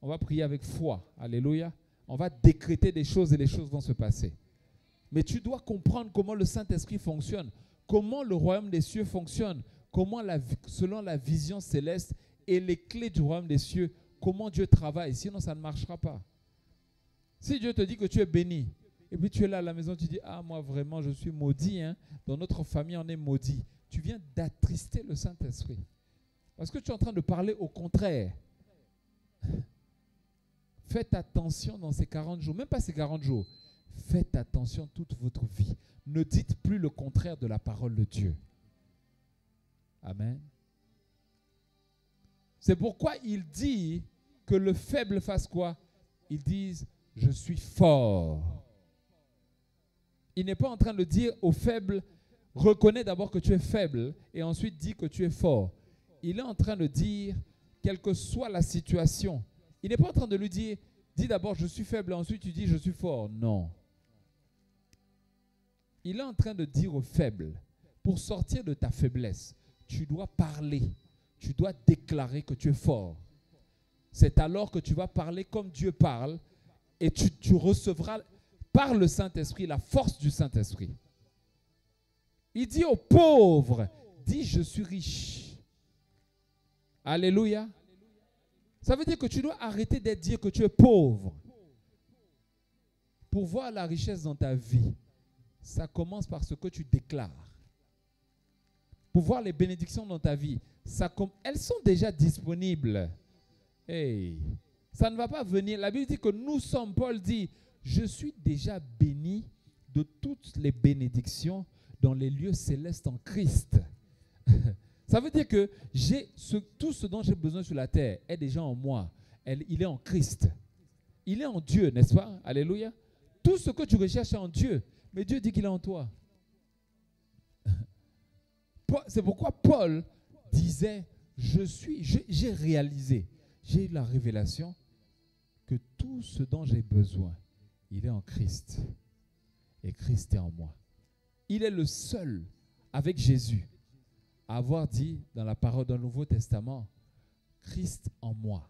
On va prier avec foi. Alléluia. On va décréter des choses et les choses vont se passer. Mais tu dois comprendre comment le Saint-Esprit fonctionne, comment le royaume des cieux fonctionne, comment selon la vision céleste et les clés du royaume des cieux, comment Dieu travaille. Sinon, ça ne marchera pas. Si Dieu te dit que tu es béni, et puis tu es là à la maison, tu dis, moi vraiment, je suis maudit. Dans notre famille, on est maudit. Tu viens d'attrister le Saint-Esprit. Parce que tu es en train de parler au contraire. Faites attention dans ces 40 jours, même pas ces 40 jours. Faites attention toute votre vie. Ne dites plus le contraire de la parole de Dieu. Amen. C'est pourquoi il dit que le faible fasse quoi? Ils disent, je suis fort. Il n'est pas en train de dire au faible, reconnais d'abord que tu es faible et ensuite dis que tu es fort. Il est en train de dire, quelle que soit la situation, il n'est pas en train de lui dire, dis d'abord je suis faible et ensuite tu dis je suis fort. Non. Il est en train de dire au faible, pour sortir de ta faiblesse, tu dois parler, tu dois déclarer que tu es fort. C'est alors que tu vas parler comme Dieu parle et tu recevras par le Saint-Esprit la force du Saint-Esprit. Il dit aux pauvres, dis je suis riche. Alléluia. Ça veut dire que tu dois arrêter de dire que tu es pauvre. Pour voir la richesse dans ta vie, ça commence par ce que tu déclares. Pour voir les bénédictions dans ta vie, elles sont déjà disponibles. Hey, Ça ne va pas venir. La Bible dit que nous sommes, Paul dit, je suis déjà béni de toutes les bénédictions dans les lieux célestes en Christ. Ça veut dire que tout ce dont j'ai besoin sur la terre est déjà en moi. Il est en Christ. Il est en Dieu, n'est-ce pas? Alléluia. Tout ce que tu recherches est en Dieu. Mais Dieu dit qu'il est en toi. C'est pourquoi Paul disait, j'ai réalisé, j'ai eu la révélation que tout ce dont j'ai besoin, il est en Christ. Et Christ est en moi. Il est le seul, avec Jésus, à avoir dit dans la parole du Nouveau Testament, Christ en moi.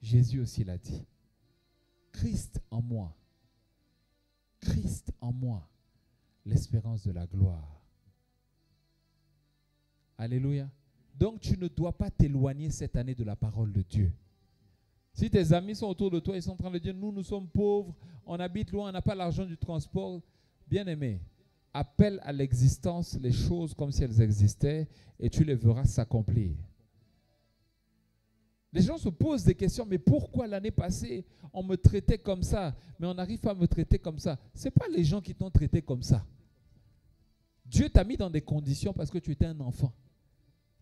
Jésus aussi l'a dit. Christ en moi. Christ en moi. L'espérance de la gloire. Alléluia. Donc tu ne dois pas t'éloigner cette année de la parole de Dieu. Si tes amis sont autour de toi, ils sont en train de dire, nous sommes pauvres, on habite loin, on n'a pas l'argent du transport. Bien-aimé, appelle à l'existence les choses comme si elles existaient et tu les verras s'accomplir. Les gens se posent des questions, mais pourquoi l'année passée, on me traitait comme ça, mais on n'arrive pas à me traiter comme ça? Ce n'est pas les gens qui t'ont traité comme ça. Dieu t'a mis dans des conditions parce que tu étais un enfant.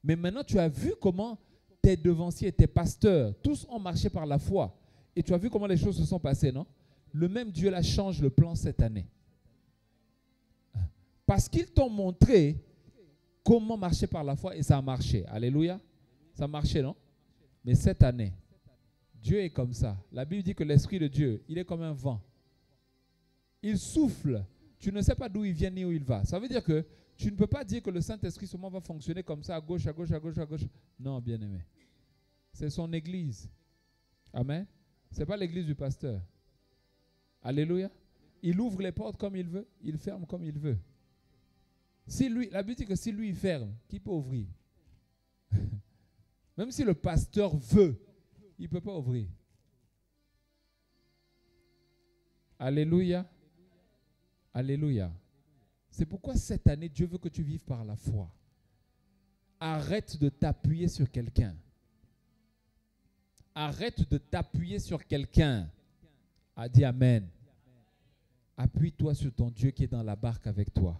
Mais maintenant, tu as vu comment tes devanciers, tes pasteurs, tous ont marché par la foi. Et tu as vu comment les choses se sont passées, non? Le même Dieu là change le plan cette année. Parce qu'ils t'ont montré comment marcher par la foi et ça a marché. Alléluia. Ça a marché, non? Mais cette année, Dieu est comme ça. La Bible dit que l'Esprit de Dieu, il est comme un vent. Il souffle. Tu ne sais pas d'où il vient ni où il va. Ça veut dire que tu ne peux pas dire que le Saint-Esprit seulement va fonctionner comme ça, à gauche, à gauche, à gauche, à gauche. Non, bien-aimé. C'est son église. Amen. Ce n'est pas l'église du pasteur. Alléluia. Il ouvre les portes comme il veut, il ferme comme il veut. Si lui, la Bible dit que si lui il ferme, qui peut ouvrir? Même si le pasteur veut, il ne peut pas ouvrir. Alléluia. Alléluia. C'est pourquoi cette année, Dieu veut que tu vives par la foi. Arrête de t'appuyer sur quelqu'un. Arrête de t'appuyer sur quelqu'un. A dit Amen. Appuie-toi sur ton Dieu qui est dans la barque avec toi.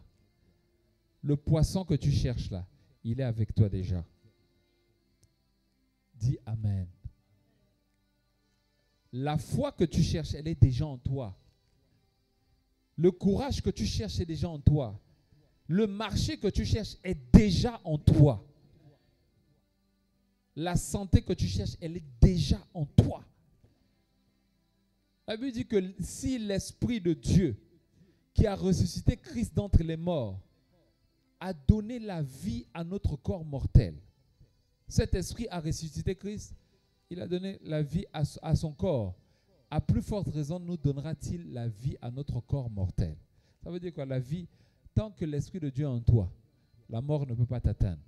Le poisson que tu cherches là, il est avec toi déjà. Dis Amen. La foi que tu cherches, elle est déjà en toi. Le courage que tu cherches est déjà en toi. Le marché que tu cherches est déjà en toi. La santé que tu cherches, elle est déjà en toi. La Bible dit que si l'Esprit de Dieu, qui a ressuscité Christ d'entre les morts, a donné la vie à notre corps mortel, cet Esprit a ressuscité Christ, il a donné la vie à son corps. À plus forte raison, nous donnera-t-il la vie à notre corps mortel. Ça veut dire quoi? La vie, tant que l'Esprit de Dieu est en toi, la mort ne peut pas t'atteindre.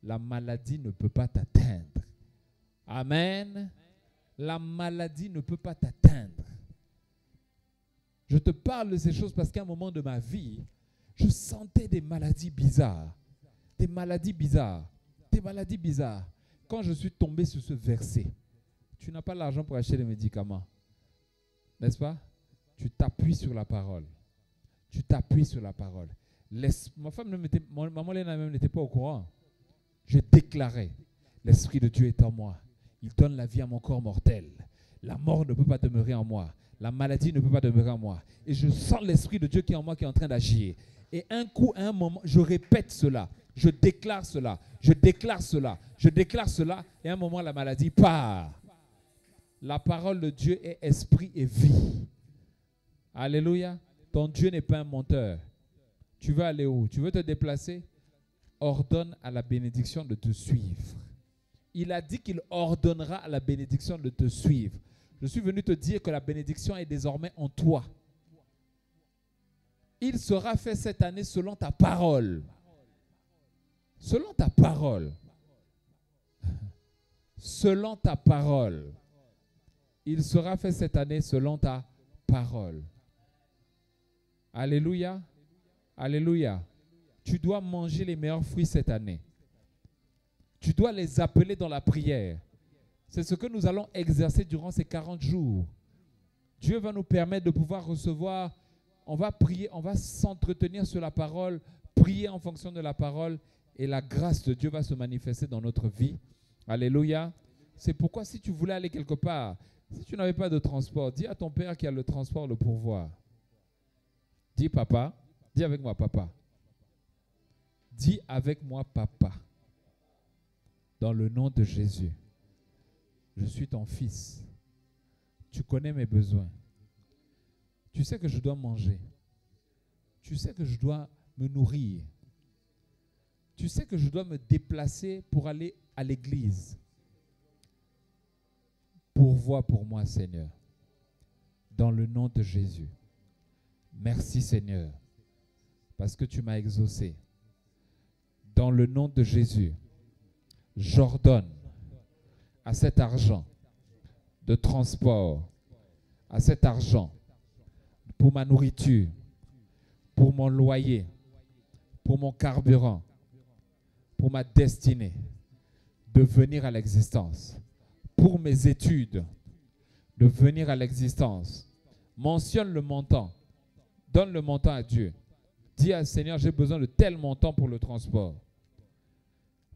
La maladie ne peut pas t'atteindre. Amen. La maladie ne peut pas t'atteindre. Je te parle de ces choses parce qu'à un moment de ma vie, je sentais des maladies bizarres. Des maladies bizarres. Des maladies bizarres. Quand je suis tombé sur ce verset, tu n'as pas l'argent pour acheter des médicaments. N'est-ce pas? Tu t'appuies sur la parole. Tu t'appuies sur la parole. Maman Léna même n'était pas au courant. Je déclarais, l'Esprit de Dieu est en moi. Il donne la vie à mon corps mortel. La mort ne peut pas demeurer en moi. La maladie ne peut pas demeurer en moi. Et je sens l'Esprit de Dieu qui est en moi qui est en train d'agir. Et un coup, à un moment, je répète cela. Je déclare cela. Je déclare cela. Je déclare cela. Et à un moment, la maladie part. La parole de Dieu est esprit et vie. Alléluia. Ton Dieu n'est pas un menteur. Tu veux aller où? Tu veux te déplacer? Ordonne à la bénédiction de te suivre. Il a dit qu'il ordonnera à la bénédiction de te suivre. Je suis venu te dire que la bénédiction est désormais en toi. Il sera fait cette année selon ta parole. Selon ta parole. Selon ta parole. Il sera fait cette année selon ta parole. Alléluia. Alléluia. Tu dois manger les meilleurs fruits cette année. Tu dois les appeler dans la prière. C'est ce que nous allons exercer durant ces 40 jours. Dieu va nous permettre de pouvoir recevoir, on va prier, on va s'entretenir sur la parole, prier en fonction de la parole et la grâce de Dieu va se manifester dans notre vie. Alléluia. C'est pourquoi si tu voulais aller quelque part, si tu n'avais pas de transport, dis à ton père qui a le transport, le pourvoir. Dis papa, dis avec moi papa. Dis avec moi papa. Dans le nom de Jésus. Je suis ton fils. Tu connais mes besoins. Tu sais que je dois manger. Tu sais que je dois me nourrir. Tu sais que je dois me déplacer pour aller à l'église. Pourvois pour moi, Seigneur. Dans le nom de Jésus. Merci, Seigneur. Parce que tu m'as exaucé. Dans le nom de Jésus. J'ordonne à cet argent de transport, à cet argent pour ma nourriture, pour mon loyer, pour mon carburant, pour ma destinée, de venir à l'existence, pour mes études, de venir à l'existence. Mentionne le montant, donne le montant à Dieu. Dis à Seigneur, j'ai besoin de tel montant pour le transport.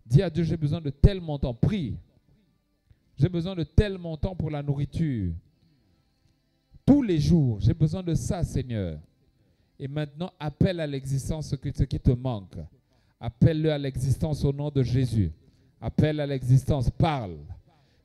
Dis à Dieu, j'ai besoin de tel montant. Prie. J'ai besoin de tel montant pour la nourriture. Tous les jours, j'ai besoin de ça, Seigneur. Et maintenant, appelle à l'existence ce qui te manque. Appelle-le à l'existence au nom de Jésus. Appelle à l'existence. Parle.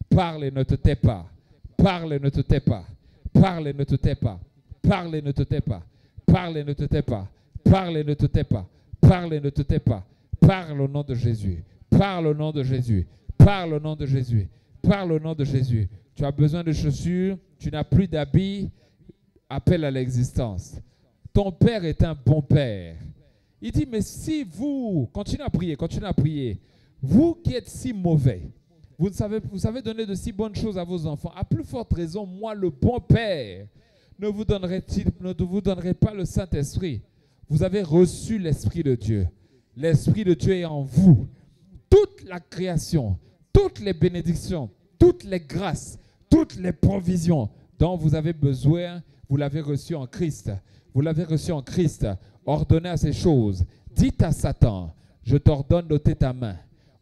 Parle et ne te tais pas. Parle et ne te tais pas. Parle et ne te tais pas. Parle et ne te tais pas. Parle et ne te tais pas. Parle et ne te tais pas. Parle et ne te tais pas. Parle au nom de Jésus. Parle au nom de Jésus. Parle au nom de Jésus. Parle au nom de Jésus. Tu as besoin de chaussures, tu n'as plus d'habits, appelle à l'existence. Ton père est un bon père. Il dit, mais si vous, continuez à prier, vous qui êtes si mauvais, vous savez donner de si bonnes choses à vos enfants, à plus forte raison, moi le bon père, ne vous donnerai pas le Saint-Esprit. Vous avez reçu l'Esprit de Dieu. L'Esprit de Dieu est en vous. Toute la création, toutes les bénédictions, toutes les grâces, toutes les provisions dont vous avez besoin, vous l'avez reçu en Christ. Vous l'avez reçu en Christ. Ordonnez à ces choses. Dites à Satan, je t'ordonne d'ôter ta main.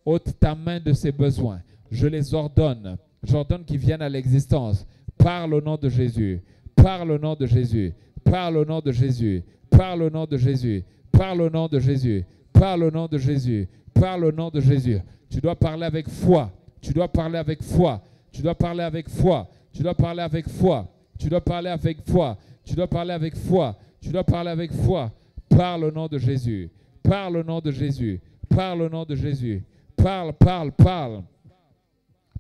Ôte ta main de ses besoins. Je les ordonne. J'ordonne qu'ils viennent à l'existence. Parle au nom de Jésus. Parle au nom de Jésus. Parle au nom de Jésus. Parle au nom de Jésus. Parle au nom de Jésus. Parle au nom de Jésus. Parle au nom de Jésus. Tu dois parler avec foi. Tu dois parler avec foi. Tu dois parler avec foi. Tu dois parler avec foi. Tu dois parler avec foi. Tu dois parler avec foi. Tu dois parler avec foi. Parle au nom de Jésus. Parle au nom de Jésus. Parle au nom de Jésus. Parle, parle, parle.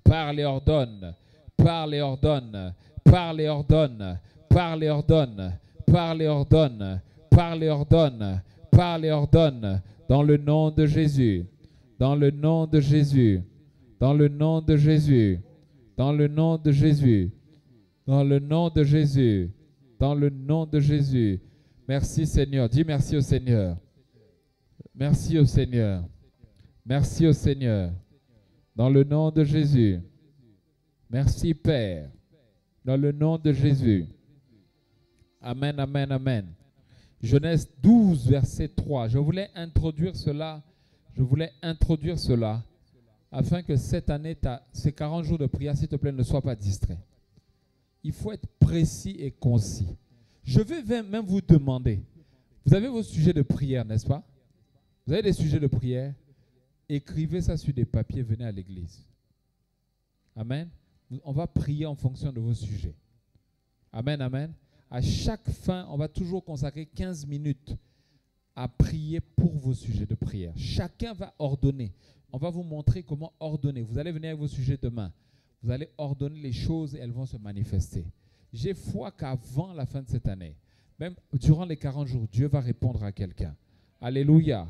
Parle et ordonne. Parle et ordonne. Parle et ordonne. Parle et ordonne. Parle et ordonne. Parle et ordonne. Parle et ordonne. Dans le nom de Jésus. Dans le nom de Jésus. Dans le nom de Jésus. Dans le nom de Jésus. Dans le nom de Jésus. Dans le nom de Jésus. Merci Seigneur. Dis merci au Seigneur. Merci au Seigneur. Merci au Seigneur. Dans le nom de Jésus. Merci Père. Dans le nom de Jésus. Amen, amen, amen. Genèse 12, verset 3. Je voulais introduire cela afin que cette année, ces 40 jours de prière, s'il te plaît, ne soient pas distraits. Il faut être précis et concis. Je vais même vous demander, vous avez vos sujets de prière, n'est-ce pas? Vous avez des sujets de prière? Écrivez ça sur des papiers, venez à l'église. Amen. On va prier en fonction de vos sujets. Amen, amen. À chaque fin, on va toujours consacrer 15 minutes à prier pour vos sujets de prière. Chacun va ordonner. On va vous montrer comment ordonner. Vous allez venir avec vos sujets demain. Vous allez ordonner les choses et elles vont se manifester. J'ai foi qu'avant la fin de cette année, même durant les 40 jours, Dieu va répondre à quelqu'un. Alléluia.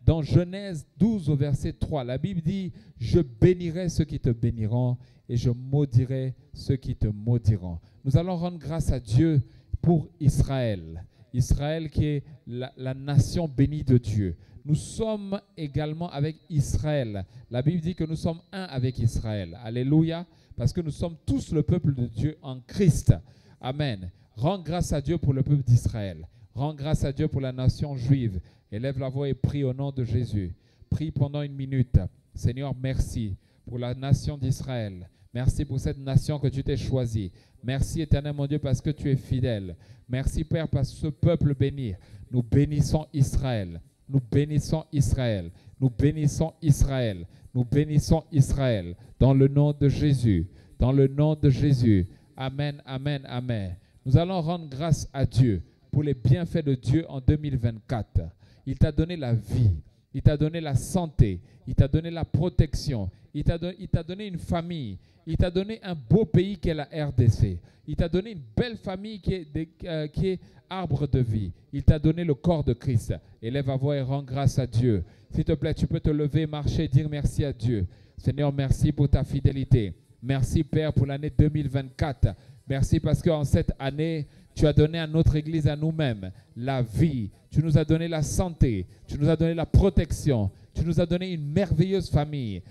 Dans Genèse 12 au verset 3, la Bible dit « Je bénirai ceux qui te béniront et je maudirai ceux qui te maudiront. » Nous allons rendre grâce à Dieu pour Israël Israël qui est la nation bénie de Dieu. Nous sommes également avec Israël. La Bible dit que nous sommes un avec Israël. Alléluia. Parce que nous sommes tous le peuple de Dieu en Christ. Amen. Rends grâce à Dieu pour le peuple d'Israël. Rends grâce à Dieu pour la nation juive. Élève la voix et prie au nom de Jésus. Prie pendant 1 minute. Seigneur, merci pour la nation d'Israël. Merci pour cette nation que tu t'es choisie. Merci, Éternel mon Dieu, parce que tu es fidèle. Merci, Père, parce que ce peuple béni. Nous bénissons Israël. Nous bénissons Israël. Nous bénissons Israël. Nous bénissons Israël. Dans le nom de Jésus. Dans le nom de Jésus. Amen, amen, amen. Nous allons rendre grâce à Dieu pour les bienfaits de Dieu en 2024. Il t'a donné la vie. Il t'a donné la santé. Il t'a donné la protection. Il t'a donné une famille. Il t'a donné un beau pays qui est la RDC. Il t'a donné une belle famille qui est arbre de vie. Il t'a donné le corps de Christ. Élève à voix et rends grâce à Dieu. S'il te plaît, tu peux te lever, marcher, dire merci à Dieu. Seigneur, merci pour ta fidélité. Merci, Père, pour l'année 2024. Merci parce qu'en cette année, tu as donné à notre Église, à nous-mêmes, la vie. Tu nous as donné la santé. Tu nous as donné la protection. Tu nous as donné une merveilleuse famille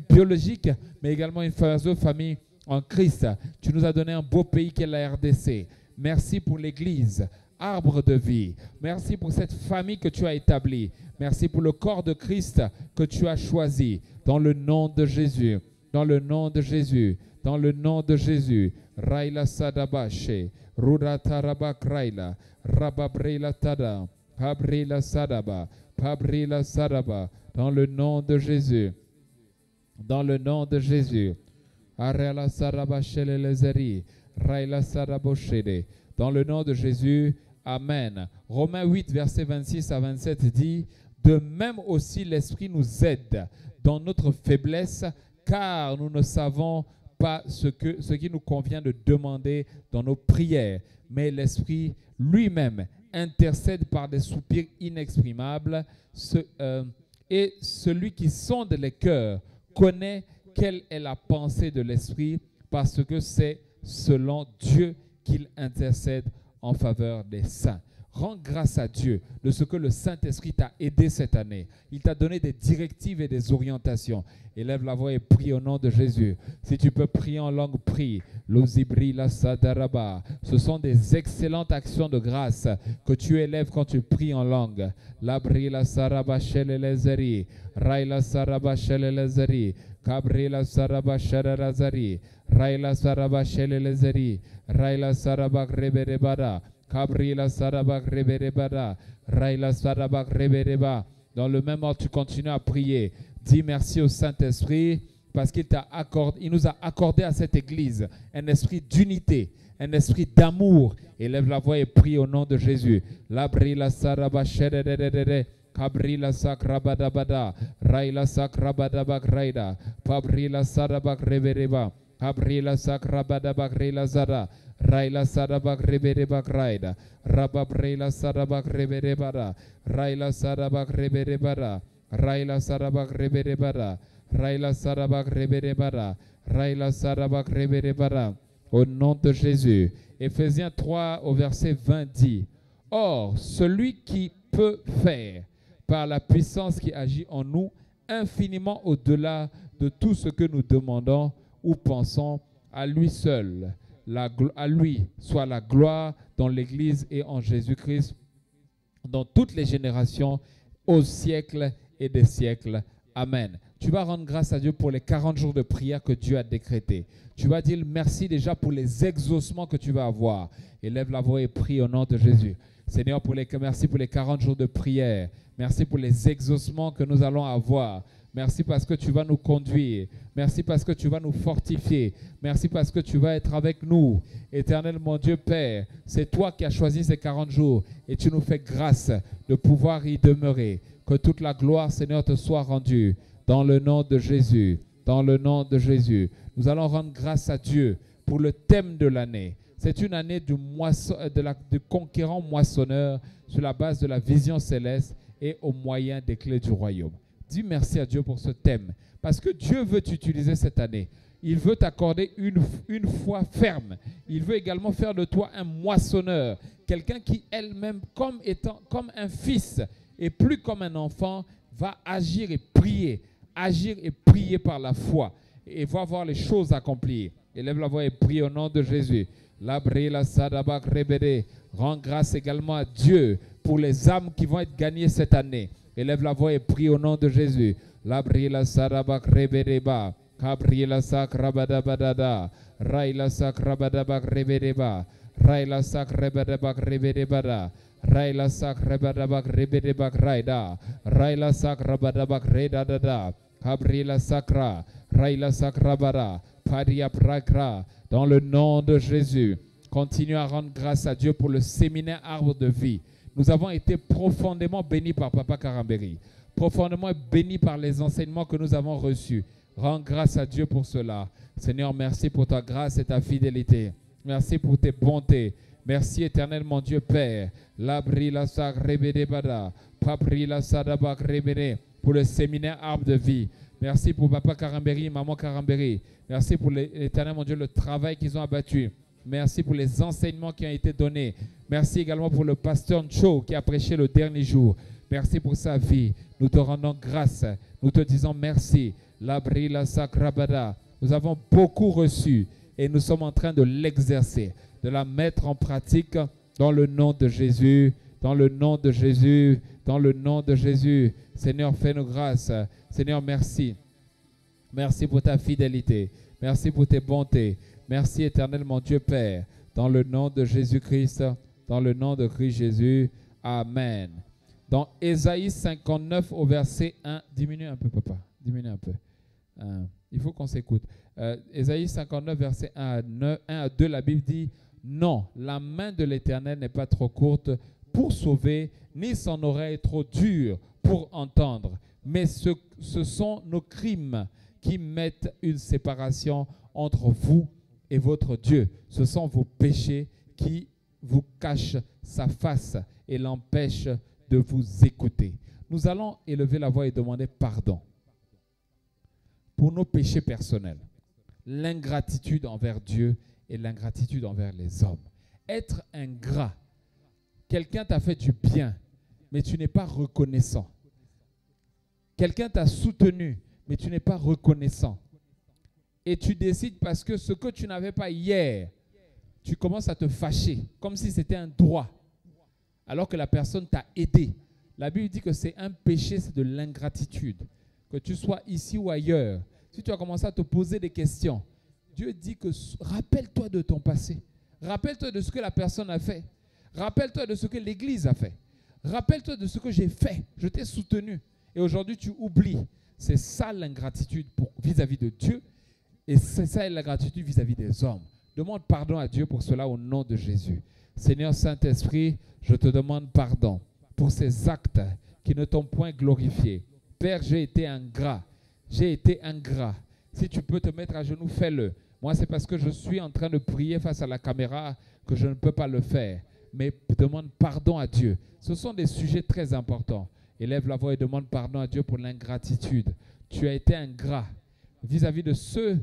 biologique, mais également une merveilleuse famille en Christ. Tu nous as donné un beau pays qui est la RDC. Merci pour l'Église, arbre de vie. Merci pour cette famille que tu as établie. Merci pour le corps de Christ que tu as choisi. Dans le nom de Jésus, dans le nom de Jésus, dans le nom de Jésus. Raila Sadabashe, Rudataraba Kraila, Rababrela Tada, Pabrila Sadaba. Pabrila Sadaba, dans le nom de Jésus, dans le nom de Jésus, Arela Sadaba Shelelezeri, Raila Sadaboshede, dans le nom de Jésus, Amen. Romains 8, versets 26 à 27 dit, de même aussi l'Esprit nous aide dans notre faiblesse, car nous ne savons pas ce qui nous convient de demander dans nos prières, mais l'Esprit lui-même intercède par des soupirs inexprimables, et celui qui sonde les cœurs connaît quelle est la pensée de l'Esprit, parce que c'est selon Dieu qu'il intercède en faveur des saints. Rends grâce à Dieu de ce que le Saint-Esprit t'a aidé cette année. Il t'a donné des directives et des orientations. Élève la voix et prie au nom de Jésus. Si tu peux prier en langue, prie. Ce sont des excellentes actions de grâce que tu élèves quand tu pries en langue. Labrila saraba shelelezeri, raila saraba shelelezeri, kabrila saraba shelelezeri, raila saraba shelelezeri, raila saraba reberebara. Kabrila Sarabak Rebereba, Raila Sarabak Rebereba. Dans le même ordre, tu continues à prier. Dis merci au Saint-Esprit parce qu'il nous a accordé à cette église un esprit d'unité, un esprit d'amour. Élève la voix et prie au nom de Jésus. Labrila Sarabak Sherere, Kabrila Sakrabadabada, Raila Sakrabadabak Raida, Pabrila Sarabak Rebereba, Kabrila Sakrabadabak Reila Zara. Raila Sarabak Reberebak Raida, Rabab Raila Sarabak Reberebara, Raila Sarabak Reberebara, Raila Sarabak Reberebara, Raila Sarabak Reberebara, Raila Sarabak Reberebara. Au nom de Jésus. Éphésiens 3 au verset 20 dit, or, celui qui peut faire par la puissance qui agit en nous infiniment au-delà de tout ce que nous demandons ou pensons, à lui seul. À lui soit la gloire dans l'Église et en Jésus-Christ, dans toutes les générations, aux siècles et des siècles. Amen. Tu vas rendre grâce à Dieu pour les 40 jours de prière que Dieu a décrétés. Tu vas dire merci déjà pour les exaucements que tu vas avoir. Élève la voix et prie au nom de Jésus. Seigneur, merci pour les 40 jours de prière. Merci pour les exaucements que nous allons avoir. Merci parce que tu vas nous conduire. Merci parce que tu vas nous fortifier. Merci parce que tu vas être avec nous. Éternel mon Dieu Père, c'est toi qui as choisi ces 40 jours et tu nous fais grâce de pouvoir y demeurer. Que toute la gloire, Seigneur, te soit rendue dans le nom de Jésus. Dans le nom de Jésus. Nous allons rendre grâce à Dieu pour le thème de l'année. C'est une année du conquérant moissonneur sur la base de la vision céleste et au moyen des clés du royaume. Dis merci à Dieu pour ce thème, parce que Dieu veut t'utiliser cette année. Il veut t'accorder une foi ferme. Il veut également faire de toi un moissonneur, quelqu'un qui elle-même, comme un fils et plus comme un enfant, va agir et prier par la foi et va voir les choses accomplir. Élève la voix et prie au nom de Jésus. Rends grâce également à Dieu pour les âmes qui vont être gagnées cette année. Élève la voix et prie au nom de Jésus. Labrila Sadabak Rebereba, Kabrila Sakrabadabadada, Raila Sakrabadabak Rebereba, Raila Sakrabadabak Reberebada, Raila Sakrabadabak Reberebak Raida, Raila Sakrabadabak Redadada, Kabrila Sakra, Raila Sakrabada, Padia Prakra, dans le nom de Jésus. Continue à rendre grâce à Dieu pour le séminaire Arbre de Vie. Nous avons été profondément bénis par Papa Karamberi, profondément bénis par les enseignements que nous avons reçus. Rends grâce à Dieu pour cela. Seigneur, merci pour ta grâce et ta fidélité. Merci pour tes bontés. Merci éternel mon Dieu Père. Pour le séminaire Arbre de Vie. Merci pour Papa Karamberi, Maman Karamberi. Merci pour l'éternel mon Dieu, le travail qu'ils ont abattu. Merci pour les enseignements qui ont été donnés. Merci également pour le pasteur Ncho qui a prêché le dernier jour. Merci pour sa vie. Nous te rendons grâce. Nous te disons merci. Labrila Sakrabada. Nous avons beaucoup reçu et nous sommes en train de l'exercer, de la mettre en pratique dans le nom de Jésus. Dans le nom de Jésus. Dans le nom de Jésus. Seigneur, fais-nous grâce. Seigneur, merci. Merci pour ta fidélité. Merci pour tes bontés. Merci éternel mon Dieu Père, dans le nom de Jésus-Christ, dans le nom de Christ Jésus. Amen. Dans Ésaïe 59 au verset 1, diminue un peu papa, diminue un peu. Il faut qu'on s'écoute. Ésaïe 59 verset 1 à 2, la Bible dit « Non, la main de l'Éternel n'est pas trop courte pour sauver, ni son oreille trop dure pour entendre. Mais ce sont nos crimes qui mettent une séparation entre vous et votre Dieu. Ce sont vos péchés qui vous cachent sa face et l'empêchent de vous écouter. » Nous allons élever la voix et demander pardon pour nos péchés personnels, l'ingratitude envers Dieu et l'ingratitude envers les hommes. Être ingrat, quelqu'un t'a fait du bien, mais tu n'es pas reconnaissant. Quelqu'un t'a soutenu, mais tu n'es pas reconnaissant. Et tu décides parce que ce que tu n'avais pas hier, tu commences à te fâcher, comme si c'était un droit, alors que la personne t'a aidé. La Bible dit que c'est un péché, c'est de l'ingratitude. Que tu sois ici ou ailleurs, si tu as commencé à te poser des questions, Dieu dit que rappelle-toi de ton passé. Rappelle-toi de ce que la personne a fait. Rappelle-toi de ce que l'Église a fait. Rappelle-toi de ce que j'ai fait. Je t'ai soutenu. Et aujourd'hui, tu oublies. C'est ça l'ingratitude vis-à-vis de Dieu. Et c'est ça l'ingratitude vis-à-vis des hommes. Demande pardon à Dieu pour cela au nom de Jésus. Seigneur Saint-Esprit, je te demande pardon pour ces actes qui ne t'ont point glorifié. Père, j'ai été ingrat. J'ai été ingrat. Si tu peux te mettre à genoux, fais-le. Moi, c'est parce que je suis en train de prier face à la caméra que je ne peux pas le faire. Mais demande pardon à Dieu. Ce sont des sujets très importants. Élève la voix et demande pardon à Dieu pour l'ingratitude. Tu as été ingrat vis-à-vis de ceux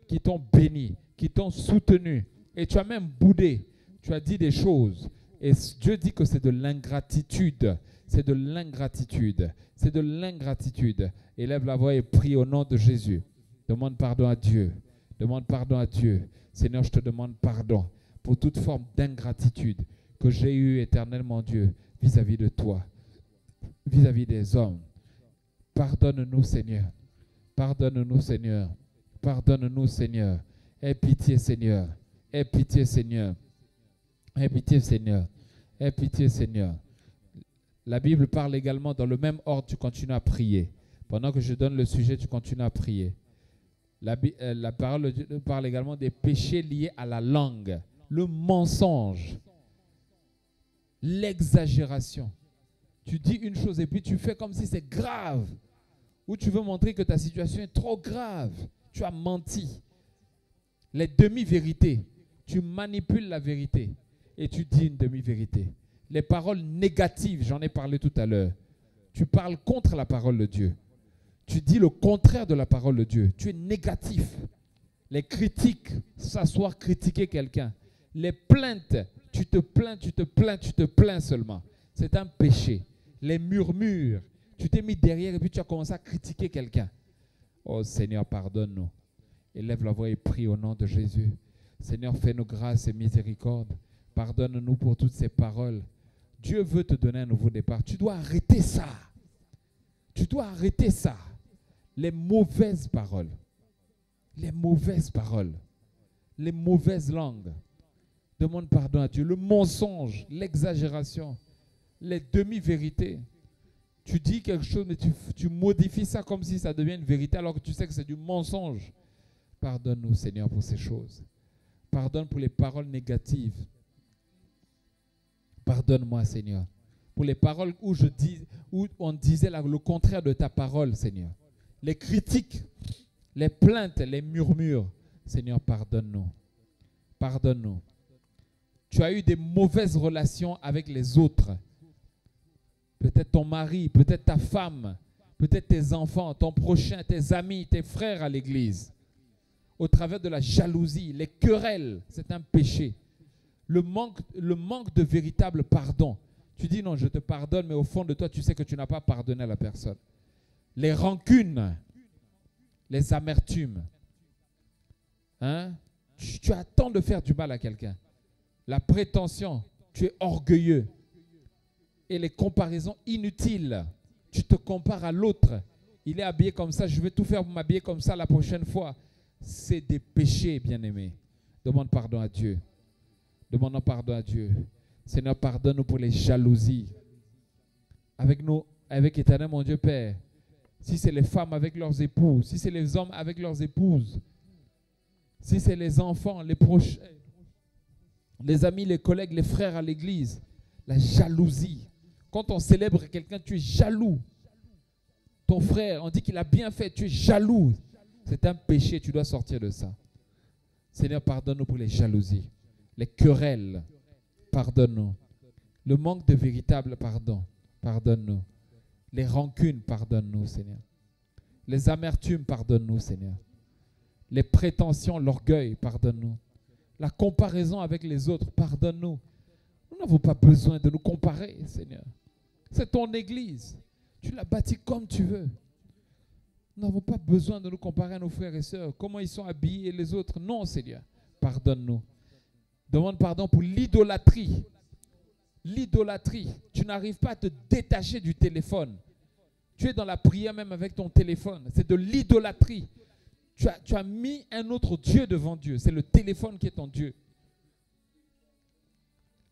qui t'ont béni, qui t'ont soutenu. Et tu as même boudé. Tu as dit des choses. Et Dieu dit que c'est de l'ingratitude. C'est de l'ingratitude. C'est de l'ingratitude. Élève la voix et prie au nom de Jésus. Demande pardon à Dieu. Demande pardon à Dieu. Seigneur, je te demande pardon pour toute forme d'ingratitude que j'ai eue, éternellement Dieu, vis-à-vis de toi, vis-à-vis des hommes. Pardonne-nous, Seigneur. Pardonne-nous, Seigneur. Pardonne-nous, Seigneur. Aie pitié, Seigneur. Aie pitié, Seigneur. Aie pitié, Seigneur. Aie pitié, Seigneur. La Bible parle également, dans le même ordre, tu continues à prier. Pendant que je donne le sujet, tu continues à prier. La parole de Dieu parle également des péchés liés à la langue, le mensonge, l'exagération. Tu dis une chose et puis tu fais comme si c'est grave, ou tu veux montrer que ta situation est trop grave. Tu as menti. Les demi-vérités, tu manipules la vérité et tu dis une demi-vérité. Les paroles négatives, j'en ai parlé tout à l'heure. Tu parles contre la parole de Dieu. Tu dis le contraire de la parole de Dieu. Tu es négatif. Les critiques, s'asseoir, critiquer quelqu'un. Les plaintes, tu te plains seulement. C'est un péché. Les murmures, tu t'es mis derrière et puis tu as commencé à critiquer quelqu'un. Oh Seigneur, pardonne-nous. Élève la voix et prie au nom de Jésus. Seigneur, fais-nous grâce et miséricorde. Pardonne-nous pour toutes ces paroles. Dieu veut te donner un nouveau départ. Tu dois arrêter ça. Tu dois arrêter ça. Les mauvaises paroles. Les mauvaises paroles. Les mauvaises langues. Demande pardon à Dieu. Le mensonge, l'exagération, les demi-vérités. Tu dis quelque chose, mais tu modifies ça comme si ça devient une vérité alors que tu sais que c'est du mensonge. Pardonne-nous, Seigneur, pour ces choses. Pardonne pour les paroles négatives. Pardonne-moi, Seigneur. Pour les paroles où on disait le contraire de ta parole, Seigneur. Les critiques, les plaintes, les murmures. Seigneur, pardonne-nous. Pardonne-nous. Tu as eu des mauvaises relations avec les autres. Peut-être ton mari, peut-être ta femme, peut-être tes enfants, ton prochain, tes amis, tes frères à l'église. Au travers de la jalousie, les querelles, c'est un péché. Le manque de véritable pardon. Tu dis non, je te pardonne, mais au fond de toi, tu sais que tu n'as pas pardonné à la personne. Les rancunes, les amertumes. Hein? Tu attends de faire du mal à quelqu'un. La prétention, tu es orgueilleux. Et les comparaisons inutiles. Tu te compares à l'autre. Il est habillé comme ça, je vais tout faire pour m'habiller comme ça la prochaine fois. C'est des péchés, bien-aimés. Demande pardon à Dieu. Demandons pardon à Dieu. Seigneur, pardonne-nous pour les jalousies. Avec Éternel, mon Dieu Père. Si c'est les femmes avec leurs épouses, si c'est les hommes avec leurs épouses, si c'est les enfants, les proches, les amis, les collègues, les frères à l'église, la jalousie. Quand on célèbre quelqu'un, tu es jaloux. Ton frère, on dit qu'il a bien fait, tu es jaloux. C'est un péché, tu dois sortir de ça. Seigneur, pardonne-nous pour les jalousies, les querelles, pardonne-nous. Le manque de véritable pardon, pardonne-nous. Les rancunes, pardonne-nous, Seigneur. Les amertumes, pardonne-nous, Seigneur. Les prétentions, l'orgueil, pardonne-nous. La comparaison avec les autres, pardonne-nous. Nous n'avons pas besoin de nous comparer, Seigneur. C'est ton église. Tu l'as bâtie comme tu veux. Nous n'avons pas besoin de nous comparer à nos frères et sœurs. Comment ils sont habillés et les autres. Non, Seigneur. Pardonne-nous. Demande pardon pour l'idolâtrie. L'idolâtrie. Tu n'arrives pas à te détacher du téléphone. Tu es dans la prière même avec ton téléphone. C'est de l'idolâtrie. Tu as mis un autre Dieu devant Dieu. C'est le téléphone qui est ton Dieu.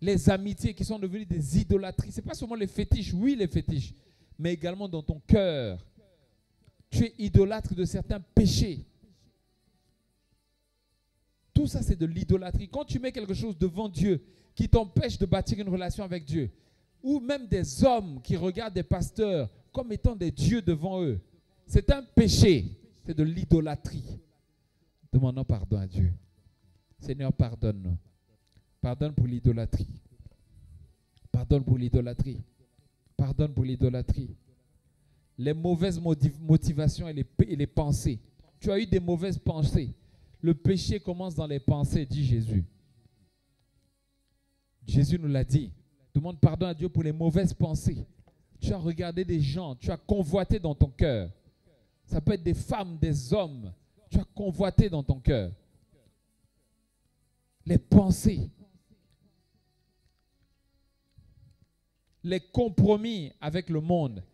Les amitiés qui sont devenues des idolâtries. Ce n'est pas seulement les fétiches. Oui, les fétiches. Mais également dans ton cœur. Tu es idolâtre de certains péchés. Tout ça, c'est de l'idolâtrie. Quand tu mets quelque chose devant Dieu qui t'empêche de bâtir une relation avec Dieu, ou même des hommes qui regardent des pasteurs comme étant des dieux devant eux, c'est un péché. C'est de l'idolâtrie. Demandons pardon à Dieu. Seigneur, pardonne-nous. Pardonne pour l'idolâtrie. Pardonne pour l'idolâtrie. Pardonne pour l'idolâtrie. Les mauvaises motivations et les pensées. Tu as eu des mauvaises pensées. Le péché commence dans les pensées, dit Jésus. Jésus nous l'a dit. Demande pardon à Dieu pour les mauvaises pensées. Tu as regardé des gens, tu as convoité dans ton cœur. Ça peut être des femmes, des hommes. Tu as convoité dans ton cœur. Les pensées. Les compromis avec le monde.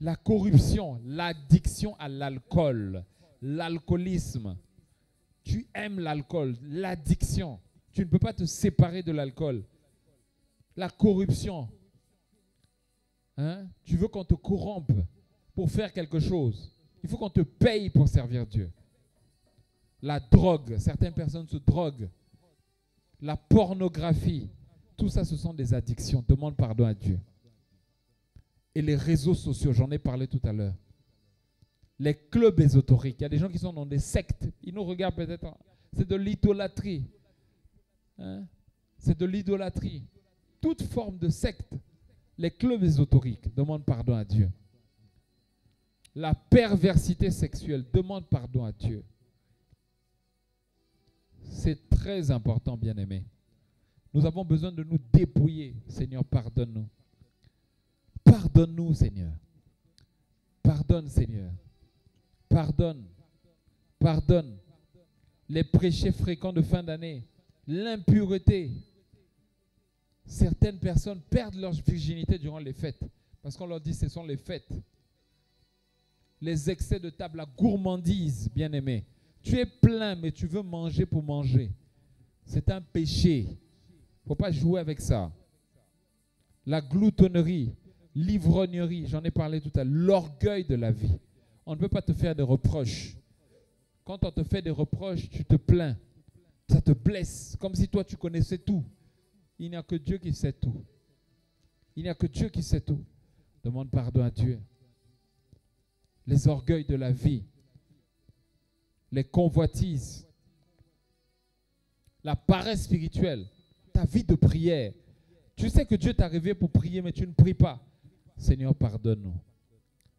La corruption, l'addiction à l'alcool, l'alcoolisme. Tu aimes l'alcool, l'addiction. Tu ne peux pas te séparer de l'alcool. La corruption. Hein? Tu veux qu'on te corrompe pour faire quelque chose. Il faut qu'on te paye pour servir Dieu. La drogue, certaines personnes se droguent. La pornographie, tout ça, ce sont des addictions. Demande pardon à Dieu. Et les réseaux sociaux, j'en ai parlé tout à l'heure. Les clubs ésotériques, il y a des gens qui sont dans des sectes. Ils nous regardent peut-être. C'est de l'idolâtrie. Hein? C'est de l'idolâtrie. Toute forme de secte. Les clubs ésotériques, demande pardon à Dieu. La perversité sexuelle, demande pardon à Dieu. C'est très important, bien-aimés. Nous avons besoin de nous dépouiller. Seigneur, pardonne-nous. Pardonne-nous, Seigneur. Pardonne, Seigneur. Pardonne. Pardonne. Les péchés fréquents de fin d'année. L'impureté. Certaines personnes perdent leur virginité durant les fêtes. Parce qu'on leur dit que ce sont les fêtes. Les excès de table, la gourmandise, bien-aimé. Tu es plein, mais tu veux manger pour manger. C'est un péché. Il ne faut pas jouer avec ça. La gloutonnerie, l'ivrognerie, j'en ai parlé tout à l'heure. L'orgueil de la vie. On ne peut pas te faire des reproches. Quand on te fait des reproches, tu te plains. Ça te blesse, comme si toi tu connaissais tout. Il n'y a que Dieu qui sait tout. Il n'y a que Dieu qui sait tout. Demande pardon à Dieu. Les orgueils de la vie, les convoitises, la paresse spirituelle, ta vie de prière. Tu sais que Dieu t'a réveillé pour prier, mais tu ne pries pas. Seigneur, pardonne-nous.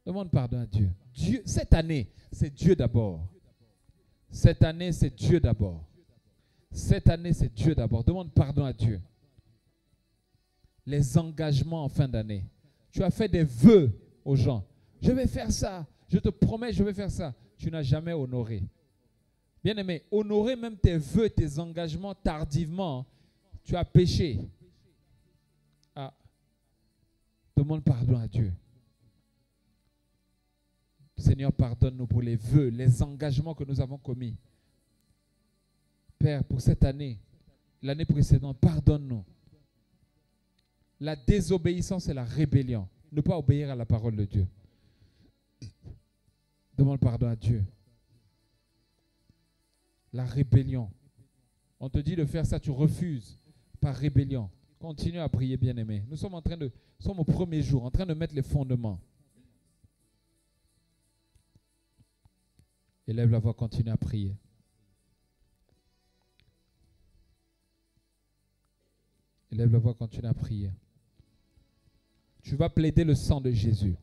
Demande pardon à Dieu. Dieu, cette année, c'est Dieu d'abord. Cette année, c'est Dieu d'abord. Cette année, c'est Dieu d'abord. Demande pardon à Dieu. Les engagements en fin d'année. Tu as fait des vœux aux gens. Je vais faire ça. Je te promets, je vais faire ça. Tu n'as jamais honoré. Bien-aimé, honorer même tes vœux, tes engagements tardivement, tu as péché. Ah. Demande pardon à Dieu. Seigneur, pardonne-nous pour les vœux, les engagements que nous avons commis. Père, pour cette année, l'année précédente, pardonne-nous. La désobéissance et la rébellion. Ne pas obéir à la parole de Dieu. Demande pardon à Dieu. La rébellion. On te dit de faire ça, tu refuses par rébellion. Continue à prier, bien-aimé. Nous sommes au premier jour, en train de mettre les fondements. Élève la voix, continue à prier. Élève la voix, continue à prier. Tu vas plaider le sang de Jésus.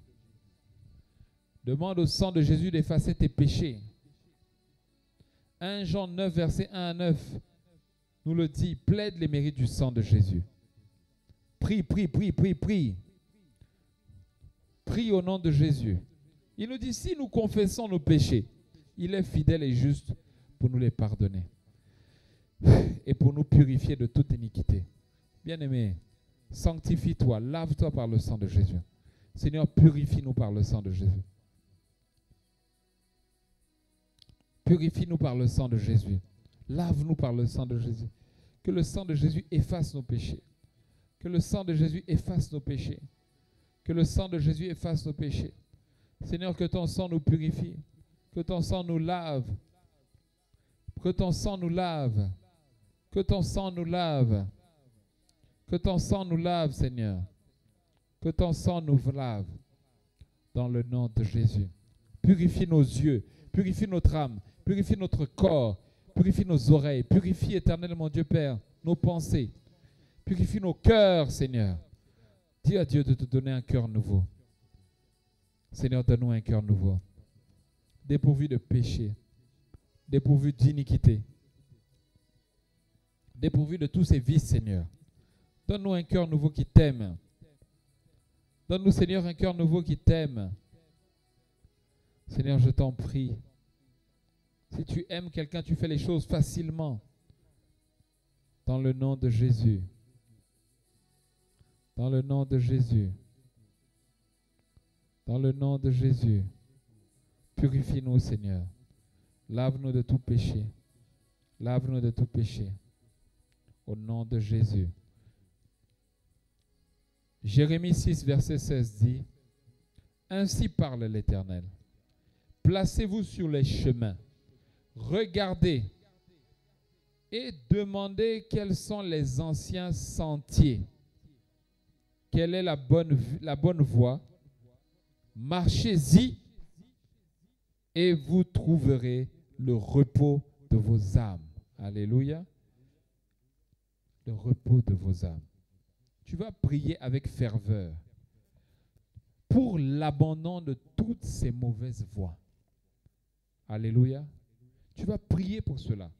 Demande au sang de Jésus d'effacer tes péchés. 1 Jean 9, verset 1 à 9, nous le dit, plaide les mérites du sang de Jésus. Prie, prie, prie, prie, prie. Prie au nom de Jésus. Il nous dit, si nous confessons nos péchés, il est fidèle et juste pour nous les pardonner et pour nous purifier de toute iniquité. Bien-aimé, sanctifie-toi, lave-toi par le sang de Jésus. Seigneur, purifie-nous par le sang de Jésus. Purifie-nous par le sang de Jésus. Lave-nous par le sang de Jésus. Que le sang de Jésus efface nos péchés. Que le sang de Jésus efface nos péchés. Que le sang de Jésus efface nos péchés. Seigneur, que ton sang nous purifie. Que ton sang nous lave. Que ton sang nous lave. Que ton sang nous lave. Que ton sang nous lave, Seigneur. Que ton sang nous lave. Dans le nom de Jésus. Purifie nos yeux. Purifie notre âme. Purifie notre corps. Purifie nos oreilles. Purifie éternellement, Dieu Père, nos pensées. Purifie nos cœurs, Seigneur. Dis à Dieu de te donner un cœur nouveau. Seigneur, donne-nous un cœur nouveau. Dépourvu de péché. Dépourvu d'iniquité. Dépourvu de tous ces vices, Seigneur. Donne-nous un cœur nouveau qui t'aime. Donne-nous, Seigneur, un cœur nouveau qui t'aime. Seigneur, je t'en prie. Si tu aimes quelqu'un, tu fais les choses facilement. Dans le nom de Jésus. Dans le nom de Jésus. Dans le nom de Jésus. Purifie-nous, Seigneur. Lave-nous de tout péché. Lave-nous de tout péché. Au nom de Jésus. Jérémie 6, verset 16 dit, « Ainsi parle l'Éternel. Placez-vous sur les chemins. Regardez et demandez quels sont les anciens sentiers. Quelle est la bonne voie. Marchez-y et vous trouverez le repos de vos âmes. » Alléluia. Le repos de vos âmes. Tu vas prier avec ferveur pour l'abandon de toutes ces mauvaises voies. Alléluia. Tu vas prier pour cela.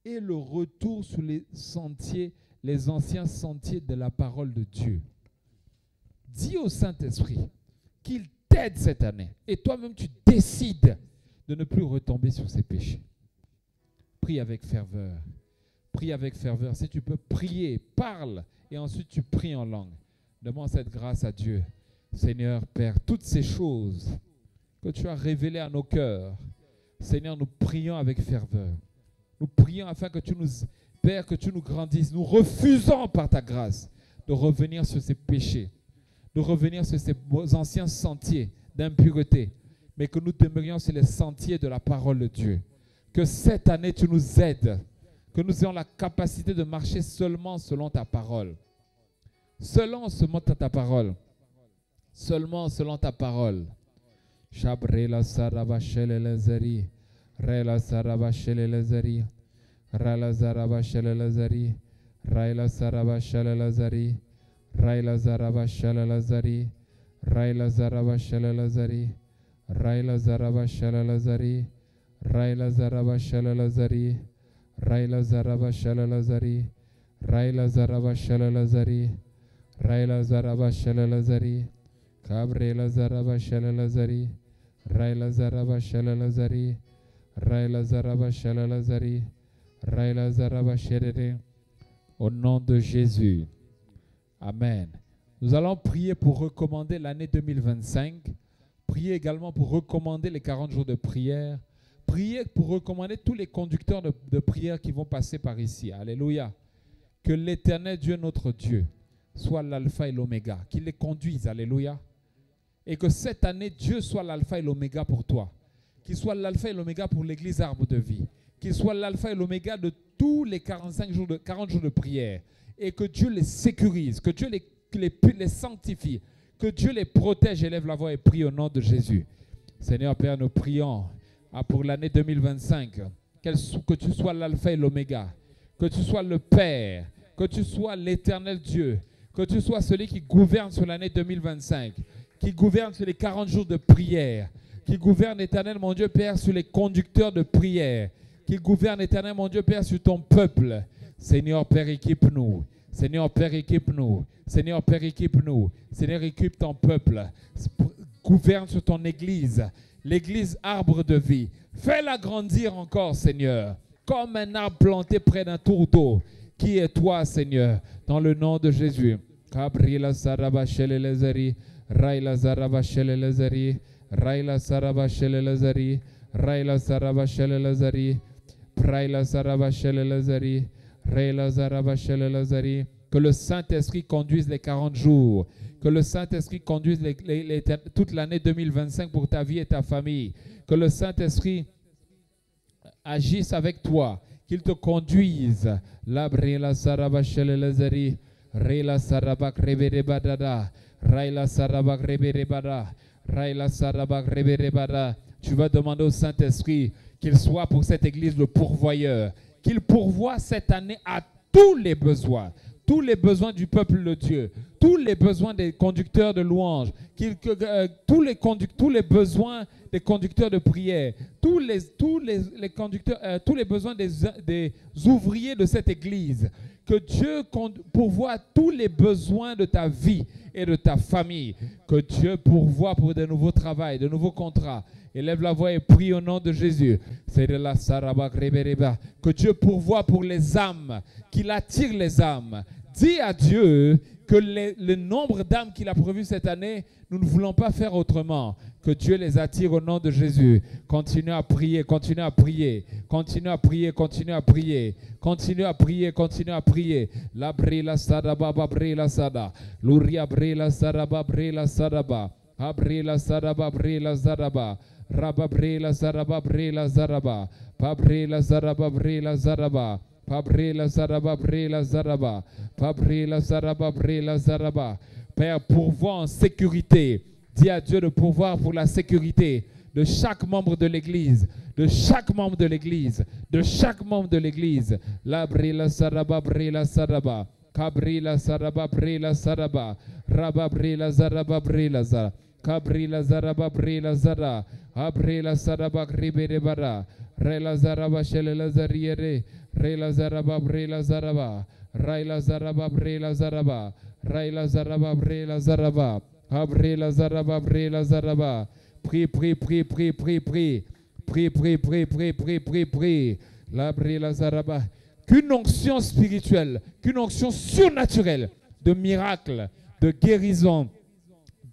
et le retour sur les sentiers, les anciens sentiers de la parole de Dieu. Dis au Saint-Esprit qu'il t'aide cette année. Et toi-même, tu décides de ne plus retomber sur ces péchés. Prie avec ferveur. Prie avec ferveur. Si tu peux prier, parle et ensuite tu pries en langue. Demande cette grâce à Dieu. Seigneur, Père, toutes ces choses que tu as révélées à nos cœurs, Seigneur, nous prions avec ferveur. Nous prions afin que tu nous, Père, que tu nous grandisses. Nous refusons par ta grâce de revenir sur ces péchés, de revenir sur ces anciens sentiers d'impureté, mais que nous demeurions sur les sentiers de la parole de Dieu. Que cette année, tu nous aides, que nous ayons la capacité de marcher seulement selon ta parole. Seulement ta parole. Seulement selon ta parole. Shabrela saraba shele lezeri. Rela saraba shele lezeri. Rala saraba shele lezeri. Raila saraba shele lezeri. Raila saraba shele lezeri. Raila saraba shele lezeri. Raila saraba shele lezeri. Raila saraba shele lezeri. Raila saraba shele lezeri. Raila saraba shele lezeri. Raila saraba shele lezeri. Kabrela zaraba shele lezeri. Raila zaraba shele lezeri. Raila zaraba shele lezeri. Raila zaraba shele. Au nom de Jésus. Amen. Nous allons prier pour recommander l'année 2025. Prier également pour recommander les 40 jours de prière. Prier pour recommander tous les conducteurs de prière qui vont passer par ici. Alléluia. Que l'Éternel Dieu, notre Dieu, soit l'alpha et l'oméga. Qu'il les conduise. Alléluia. Et que cette année, Dieu soit l'alpha et l'oméga pour toi. Qu'il soit l'alpha et l'oméga pour l'église Arbre de Vie. Qu'il soit l'alpha et l'oméga de tous les 40 jours de prière. Et que Dieu les sécurise, que Dieu les sanctifie, que Dieu les protège. Élève la voix et prie au nom de Jésus. Seigneur Père, nous prions pour l'année 2025. Que tu sois l'alpha et l'oméga. Que tu sois le Père. Que tu sois l'éternel Dieu. Que tu sois celui qui gouverne sur l'année 2025. Qui gouverne sur les 40 jours de prière, qui gouverne, éternel mon Dieu Père, sur les conducteurs de prière, qui gouverne, éternel mon Dieu Père, sur ton peuple. Seigneur Père, équipe-nous. Seigneur Père, équipe-nous. Seigneur Père, équipe-nous. Seigneur, équipe ton peuple. Gouverne sur ton église, l'église Arbre de Vie. Fais-la grandir encore, Seigneur, comme un arbre planté près d'un tour d'eau. Qui est toi, Seigneur, dans le nom de Jésus. Kabrila saraba shele lezeri. Raila zaraba shele lezeri. Raila saraba shele lezeri. Raila saraba shele lezeri. Raila saraba shele lezeri. Raila saraba shele lezeri. Que le Saint-Esprit conduise les 40 jours. Que le Saint-Esprit conduise toute l'année 2025 pour ta vie et ta famille. Que le Saint-Esprit agisse avec toi. Qu'il te conduise. La brila saraba shele lezeri. Raila saraba krevere badada. Raila sarabak reberebada. Raila sarabak reberebada. Tu vas demander au Saint-Esprit qu'il soit pour cette église le pourvoyeur. Qu'il pourvoie cette année à tous les besoins. Tous les besoins du peuple de Dieu. Tous les besoins des conducteurs de louanges. Tous les besoins des conducteurs de prière. Tous les besoins des ouvriers de cette église. Que Dieu pourvoie tous les besoins de ta vie et de ta famille. Que Dieu pourvoie pour de nouveaux travaux, de nouveaux contrats. Élève la voix et prie au nom de Jésus. Que Dieu pourvoie pour les âmes, qu'il attire les âmes. Dis à Dieu que le nombre d'âmes qu'il a prévu cette année, nous ne voulons pas faire autrement. Que Dieu les attire au nom de Jésus. Continue à prier, continue à prier. Continue à prier, continue à prier. Continue à prier, continue à prier. La brila sadaba, brila sada. Luria brila sadaba, brila sadaba. Abrila sadaba, brila sadaba. Rabba brila sadaba, brila sadaba. Pabrila sadaba, brila sadaba. Pabrila sadaba, brila sadaba. Pabrila sadaba, brila sadaba. Père, pourvois en sécurité. Dis à Dieu de pourvoir pour la sécurité de chaque membre de l'église, de chaque membre de l'église, de chaque membre de l'église. La brila saraba, brila saraba. Kabrila saraba, brila saraba. Rabba brila saraba, brila saraba. Kabrila saraba, brila saraba. Abrila saraba, ribere bara. Rela Zaraba Shele Lazariere, Rela Zaraba Brela Zaraba, Raila Zaraba Brela Zaraba, Raila Zaraba Brela Zaraba, Abrela Zaraba Brela Zaraba. Prie, prie, prie, prie, prie, prie. Prie, prie, prie, prie, prie, prie, prie. La Brela Zaraba. Qu'une onction spirituelle, qu'une onction surnaturelle de miracles, de guérison,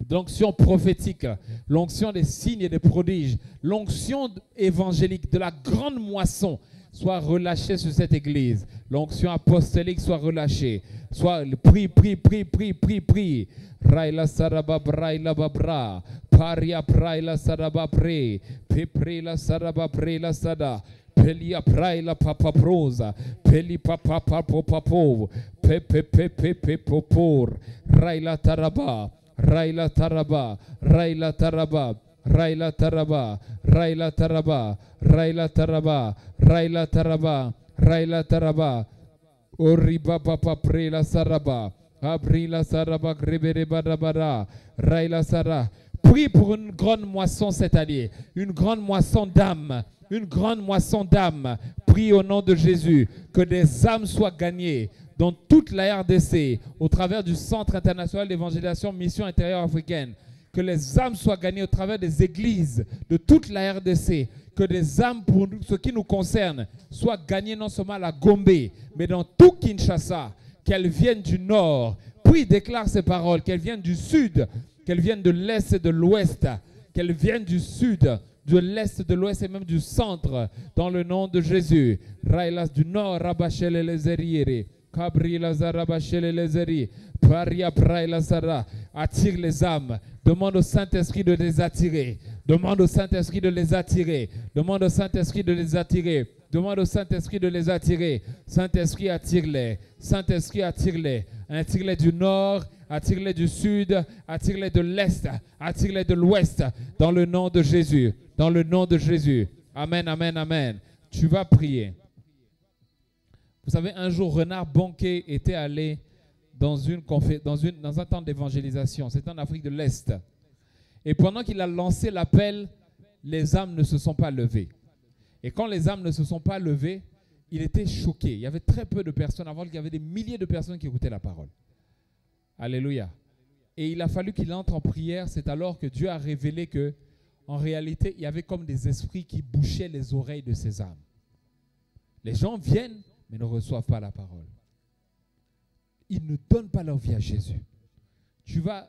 l'onction prophétique, l'onction des signes et des prodiges, l'onction évangélique de la grande moisson soit relâchée sur cette église. L'onction apostolique soit relâchée. Soit prie, prie, prie, prie, prie, prie. Raila saraba braila babra. Paria praila saraba pre. Peprela saraba prela sada. Pelia praila papa prosa. Peli papa papo papo. Pepe pepe pepe popor. Raila taraba. Raila taraba, Raila taraba, Raila taraba, Raila taraba, Raila taraba, Raila taraba, Raila taraba, Oriba papa prela saraba, Abrila saraba grebere badabada, Raila sara. Prie pour une grande moisson cette année, une grande moisson d'âmes, une grande moisson d'âmes. Prie au nom de Jésus, que des âmes soient gagnées dans toute la RDC, au travers du Centre international d'évangélisation Mission intérieure africaine, que les âmes soient gagnées au travers des églises de toute la RDC, que des âmes, pour ce qui nous concerne, soient gagnées non seulement à la Gombe, mais dans tout Kinshasa, qu'elles viennent du nord. Puis déclare ces paroles, qu'elles viennent du sud, qu'elles viennent de l'est et de l'ouest, qu'elles viennent du sud, de l'est, de l'ouest et même du centre, dans le nom de Jésus. Railas du nord, Rabachel les Eriere. Kabrila Zarabachele Lezeri, Paria Praila Sara, attire les âmes. Demande au Saint-Esprit de les attirer. Demande au Saint-Esprit de les attirer. Demande au Saint-Esprit de les attirer. Demande au Saint-Esprit de les attirer. Saint-Esprit, attire-les. Saint-Esprit, attire-les. Attire-les du nord, attire-les du sud, attire-les de l'est, attire-les de l'ouest. Dans le nom de Jésus. Dans le nom de Jésus. Amen, amen, amen. Tu vas prier. Vous savez, un jour, Renard Bonquet était allé dans un temps d'évangélisation. C'était en Afrique de l'Est. Et pendant qu'il a lancé l'appel, les âmes ne se sont pas levées. Et quand les âmes ne se sont pas levées, il était choqué. Il y avait très peu de personnes. Avant, il y avait des milliers de personnes qui écoutaient la parole. Alléluia. Et il a fallu qu'il entre en prière. C'est alors que Dieu a révélé que, en réalité, il y avait comme des esprits qui bouchaient les oreilles de ces âmes. Les gens viennent, mais ne reçoivent pas la parole. Ils ne donnent pas leur vie à Jésus.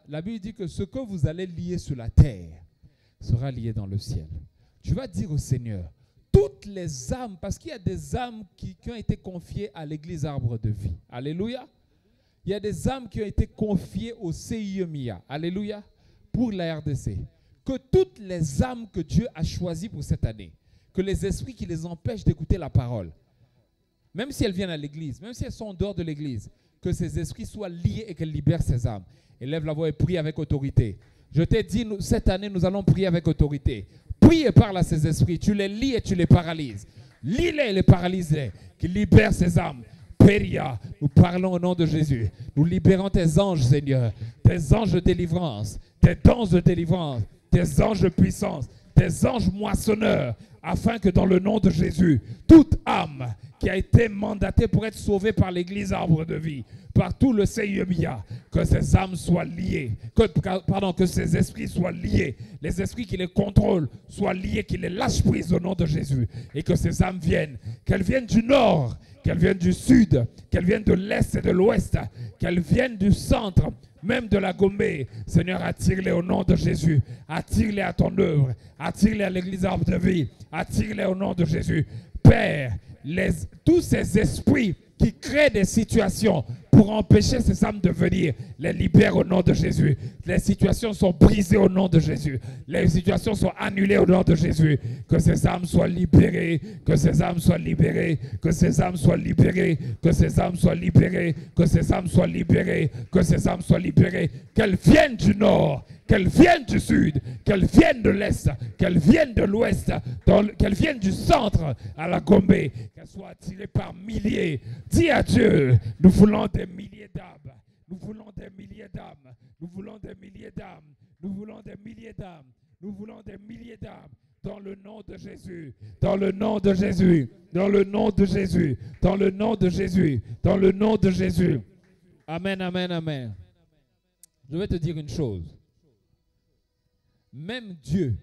La Bible dit que ce que vous allez lier sur la terre sera lié dans le ciel. Tu vas dire au Seigneur, toutes les âmes, parce qu'il y a des âmes qui ont été confiées à l'église Arbre de Vie. Alléluia. Il y a des âmes qui ont été confiées au CIEMIA. Alléluia. Pour la RDC. Que toutes les âmes que Dieu a choisies pour cette année, que les esprits qui les empêchent d'écouter la parole, même si elles viennent à l'église, même si elles sont en dehors de l'église, que ces esprits soient liés et qu'elles libèrent ces âmes. Élève la voix et prie avec autorité. Je t'ai dit, cette année, nous allons prier avec autorité. Prie et parle à ces esprits. Tu les lis et tu les paralyses. Lis-les et les paralyse-les. Qui libèrent ces âmes. Péria, nous parlons au nom de Jésus. Nous libérons tes anges, Seigneur. Tes anges de délivrance. Tes danses de délivrance. Tes anges de puissance. Tes anges moissonneurs. Afin que dans le nom de Jésus, toute âme qui a été mandatée pour être sauvée par l'église Arbre de Vie, par tout le CIEMIA, que ces âmes soient liées, que ces esprits soient liés, les esprits qui les contrôlent soient liés, qui les lâchent prise au nom de Jésus, et que ces âmes viennent, qu'elles viennent du nord, qu'elles viennent du sud, qu'elles viennent de l'est et de l'ouest, qu'elles viennent du centre, même de la Gombe. Seigneur, attire-les au nom de Jésus, attire-les à ton œuvre, attire-les à l'église Arbre de Vie, attire-les au nom de Jésus. Père, tous ces esprits qui créent des situations pour empêcher ces âmes de venir, les libère au nom de Jésus. Les situations sont brisées au nom de Jésus. Les situations sont annulées au nom de Jésus. Que ces âmes soient libérées, que ces âmes soient libérées, que ces âmes soient libérées, que ces âmes soient libérées, que ces âmes soient libérées, que ces âmes soient libérées. Qu'elles viennent du nord, qu'elles viennent du sud, qu'elles viennent de l'est, qu'elles viennent de l'ouest, qu'elles viennent du centre à la Gombe, qu'elles soient attirées par milliers. Dis à Dieu, nous voulons des milliers d'âmes, nous voulons des milliers d'âmes, nous voulons des milliers d'âmes, nous voulons des milliers d'âmes, nous voulons des milliers d'âmes, Dans le nom de Jésus, dans le nom de Jésus, dans le nom de Jésus, dans le nom de Jésus, dans le nom de Jésus. Amen, amen, amen. Je vais te dire une chose. Même Dieu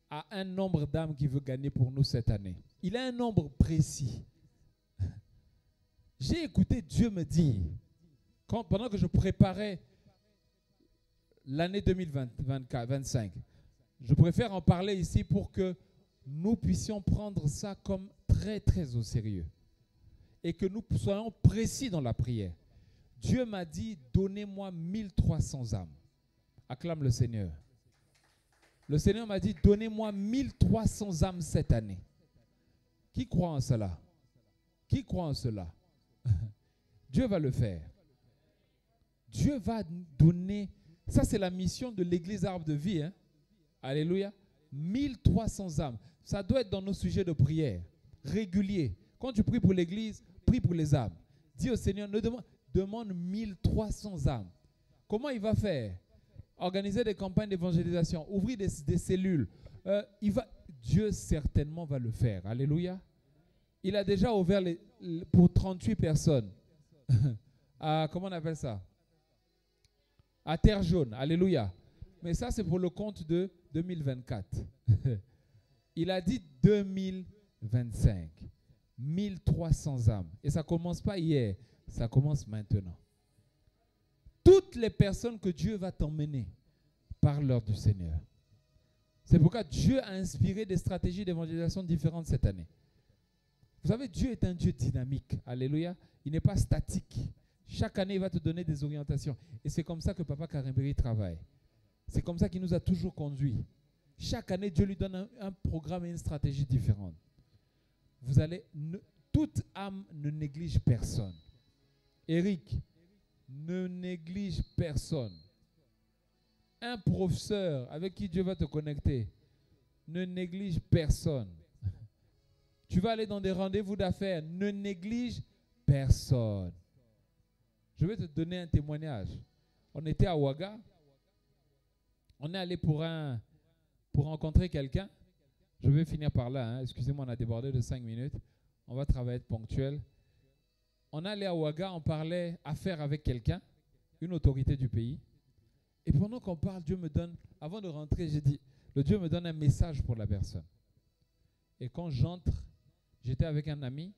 a un nombre d'âmes qu'il veut gagner pour nous cette année. Il a un nombre précis. J'ai écouté Dieu me dire, pendant que je préparais l'année 2025, je préfère en parler ici pour que nous puissions prendre ça comme très, très au sérieux et que nous soyons précis dans la prière. Dieu m'a dit, donnez-moi 1300 âmes. Acclame le Seigneur. Le Seigneur m'a dit, donnez-moi 1300 âmes cette année. Qui croit en cela? Qui croit en cela? Dieu va le faire. Dieu va donner, ça c'est la mission de l'église Arbre de Vie, hein? Alléluia. 1300 âmes. Ça doit être dans nos sujets de prière réguliers. Quand tu pries pour l'église, prie pour les âmes. Dis au Seigneur, demande 1300 âmes. Comment il va faire? Organiser des campagnes d'évangélisation, ouvrir des cellules. Dieu certainement va le faire. Alléluia. Il a déjà ouvert pour 38 personnes. Comment on appelle ça? À Terre Jaune. Alléluia. Mais ça, c'est pour le compte de 2024. Il a dit 2025. 1300 âmes. Et ça ne commence pas hier. Ça commence maintenant. Toutes les personnes que Dieu va t'emmener parlent du Seigneur. C'est pourquoi Dieu a inspiré des stratégies d'évangélisation différentes cette année. Vous savez, Dieu est un Dieu dynamique. Alléluia. Il n'est pas statique. Chaque année, il va te donner des orientations. Et c'est comme ça que Papa Karimberi travaille. C'est comme ça qu'il nous a toujours conduits. Chaque année, Dieu lui donne un programme et une stratégie différente. Toute âme ne néglige personne. Eric, ne néglige personne. Un professeur avec qui Dieu va te connecter, ne néglige personne. Tu vas aller dans des rendez-vous d'affaires, ne néglige personne. Je vais te donner un témoignage. On était à Ouaga. On est allé pour rencontrer quelqu'un. Je vais finir par là. Hein. Excusez-moi, on a débordé de 5 minutes. On va travailler être ponctuel. On est allé à Ouaga, on parlait affaires avec quelqu'un, une autorité du pays. Et pendant qu'on parle, Dieu me donne, avant de rentrer, j'ai dit, le Dieu me donne un message pour la personne. Et quand j'entre, j'étais avec un ami.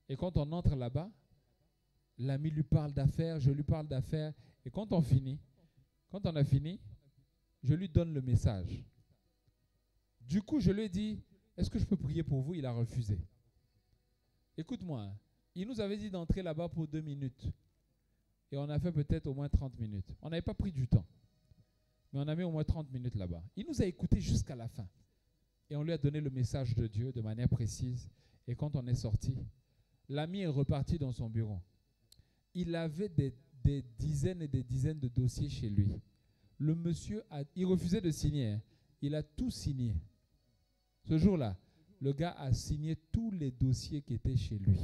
Et quand on entre là-bas, l'ami lui parle d'affaires, je lui parle d'affaires. Et quand on a fini, je lui donne le message. Du coup, je lui ai dit, est-ce que je peux prier pour vous? Il a refusé. Écoute-moi, hein, il nous avait dit d'entrer là-bas pour 2 minutes. Et on a fait peut-être au moins 30 minutes. On n'avait pas pris du temps. Mais on a mis au moins 30 minutes là-bas. Il nous a écoutés jusqu'à la fin. Et on lui a donné le message de Dieu de manière précise. Et quand on est sorti, l'ami est reparti dans son bureau. Il avait des dizaines et des dizaines de dossiers chez lui. Le monsieur, il refusait de signer. Hein. Il a tout signé. Ce jour-là, le gars a signé tous les dossiers qui étaient chez lui.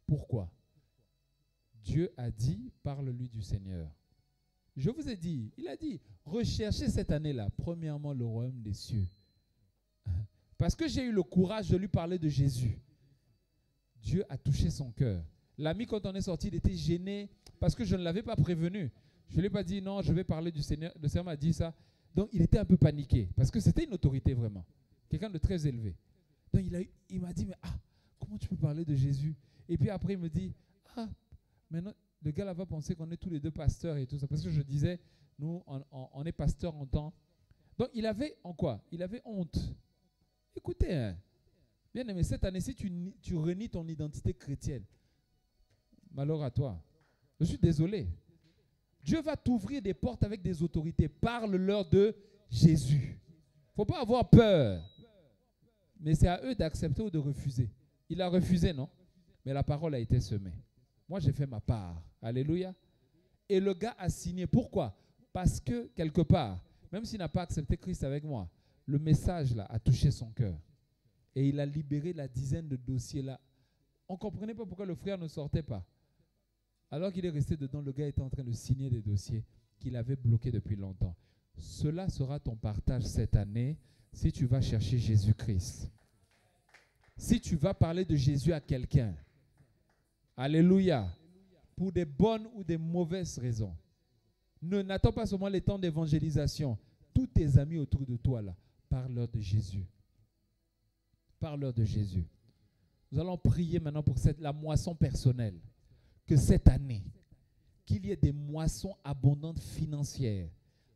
Pourquoi? Dieu a dit, parle-lui du Seigneur. Je vous ai dit, il a dit, recherchez cette année-là, premièrement, le royaume des cieux. Parce que j'ai eu le courage de lui parler de Jésus. Dieu a touché son cœur. L'ami, quand on est sorti, il était gêné parce que je ne l'avais pas prévenu. Je ne lui ai pas dit, non, je vais parler du Seigneur. Le Seigneur m'a dit ça. Donc, il était un peu paniqué parce que c'était une autorité vraiment. Quelqu'un de très élevé. Donc, il m'a dit, mais comment tu peux parler de Jésus? Et puis après, il me dit, maintenant, le gars là va penser qu'on est tous les deux pasteurs et tout ça. Parce que je disais, nous, on est pasteurs en temps. Donc, il avait en quoi? Il avait honte. Écoutez, hein, bien aimé, cette année-ci, tu renies ton identité chrétienne. Malheur à toi. Je suis désolé. Dieu va t'ouvrir des portes avec des autorités. Parle-leur de Jésus. Il ne faut pas avoir peur. Mais c'est à eux d'accepter ou de refuser. Il a refusé, non? Mais la parole a été semée. Moi, j'ai fait ma part. Alléluia. Et le gars a signé. Pourquoi? Parce que, quelque part, même s'il n'a pas accepté Christ avec moi, le message là a touché son cœur. Et il a libéré la dizaine de dossiers là. On ne comprenait pas pourquoi le frère ne sortait pas. Alors qu'il est resté dedans, le gars était en train de signer des dossiers qu'il avait bloqués depuis longtemps. Cela sera ton partage cette année. si tu vas chercher Jésus-Christ, si tu vas parler de Jésus à quelqu'un, alléluia, pour des bonnes ou des mauvaises raisons, n'attends pas seulement les temps d'évangélisation. Tous tes amis autour de toi, là, parle-leur de Jésus. Parle-leur de Jésus. Nous allons prier maintenant pour la moisson personnelle. Que cette année, qu'il y ait des moissons abondantes financières,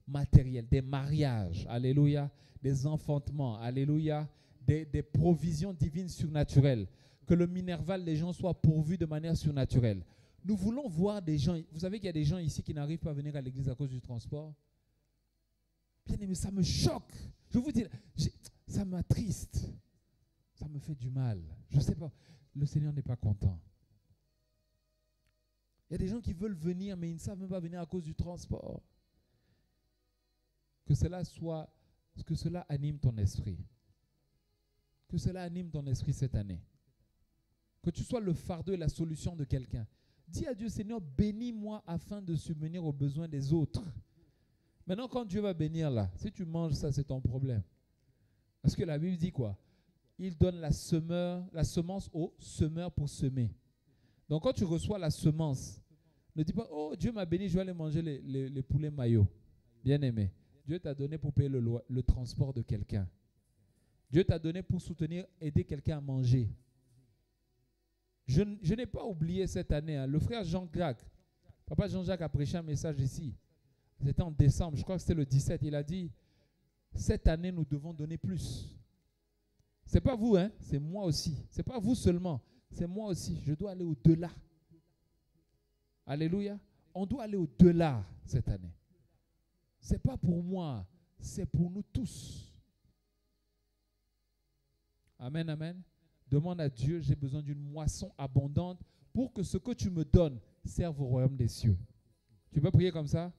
matérielles, des mariages, alléluia, des enfantements, alléluia, des provisions divines surnaturelles. Que le minerval des gens soit pourvu de manière surnaturelle. Nous voulons voir des gens. Vous savez qu'il y a des gens ici qui n'arrivent pas à venir à l'église à cause du transport. Bien aimé, ça me choque. Je vous dis, ça m'attriste. Ça me fait du mal. Je ne sais pas. Le Seigneur n'est pas content. Il y a des gens qui veulent venir, mais ils ne savent même pas venir à cause du transport. Que cela anime ton esprit. Que cela anime ton esprit cette année. Que tu sois le fardeau et la solution de quelqu'un. Dis à Dieu, Seigneur, bénis-moi afin de subvenir aux besoins des autres. Maintenant, quand Dieu va bénir là, si tu manges ça, c'est ton problème. Parce que la Bible dit quoi? Il donne la semence au semeur pour semer. Donc, quand tu reçois la semence, ne dis pas, oh, Dieu m'a béni, je vais aller manger les poulets maillots. Bien aimé, Dieu t'a donné pour payer le transport de quelqu'un. Dieu t'a donné pour aider quelqu'un à manger. Je n'ai pas oublié cette année, le frère Jean-Jacques, papa Jean-Jacques a prêché un message ici. C'était en décembre, je crois que c'était le 17. Il a dit, cette année, nous devons donner plus. Ce n'est pas vous, hein, c'est moi aussi. Ce n'est pas vous seulement, c'est moi aussi. Je dois aller au-delà. Alléluia. On doit aller au-delà cette année. Ce n'est pas pour moi, c'est pour nous tous. Amen, amen. Demande à Dieu, j'ai besoin d'une moisson abondante pour que ce que tu me donnes serve au royaume des cieux. Tu peux prier comme ça?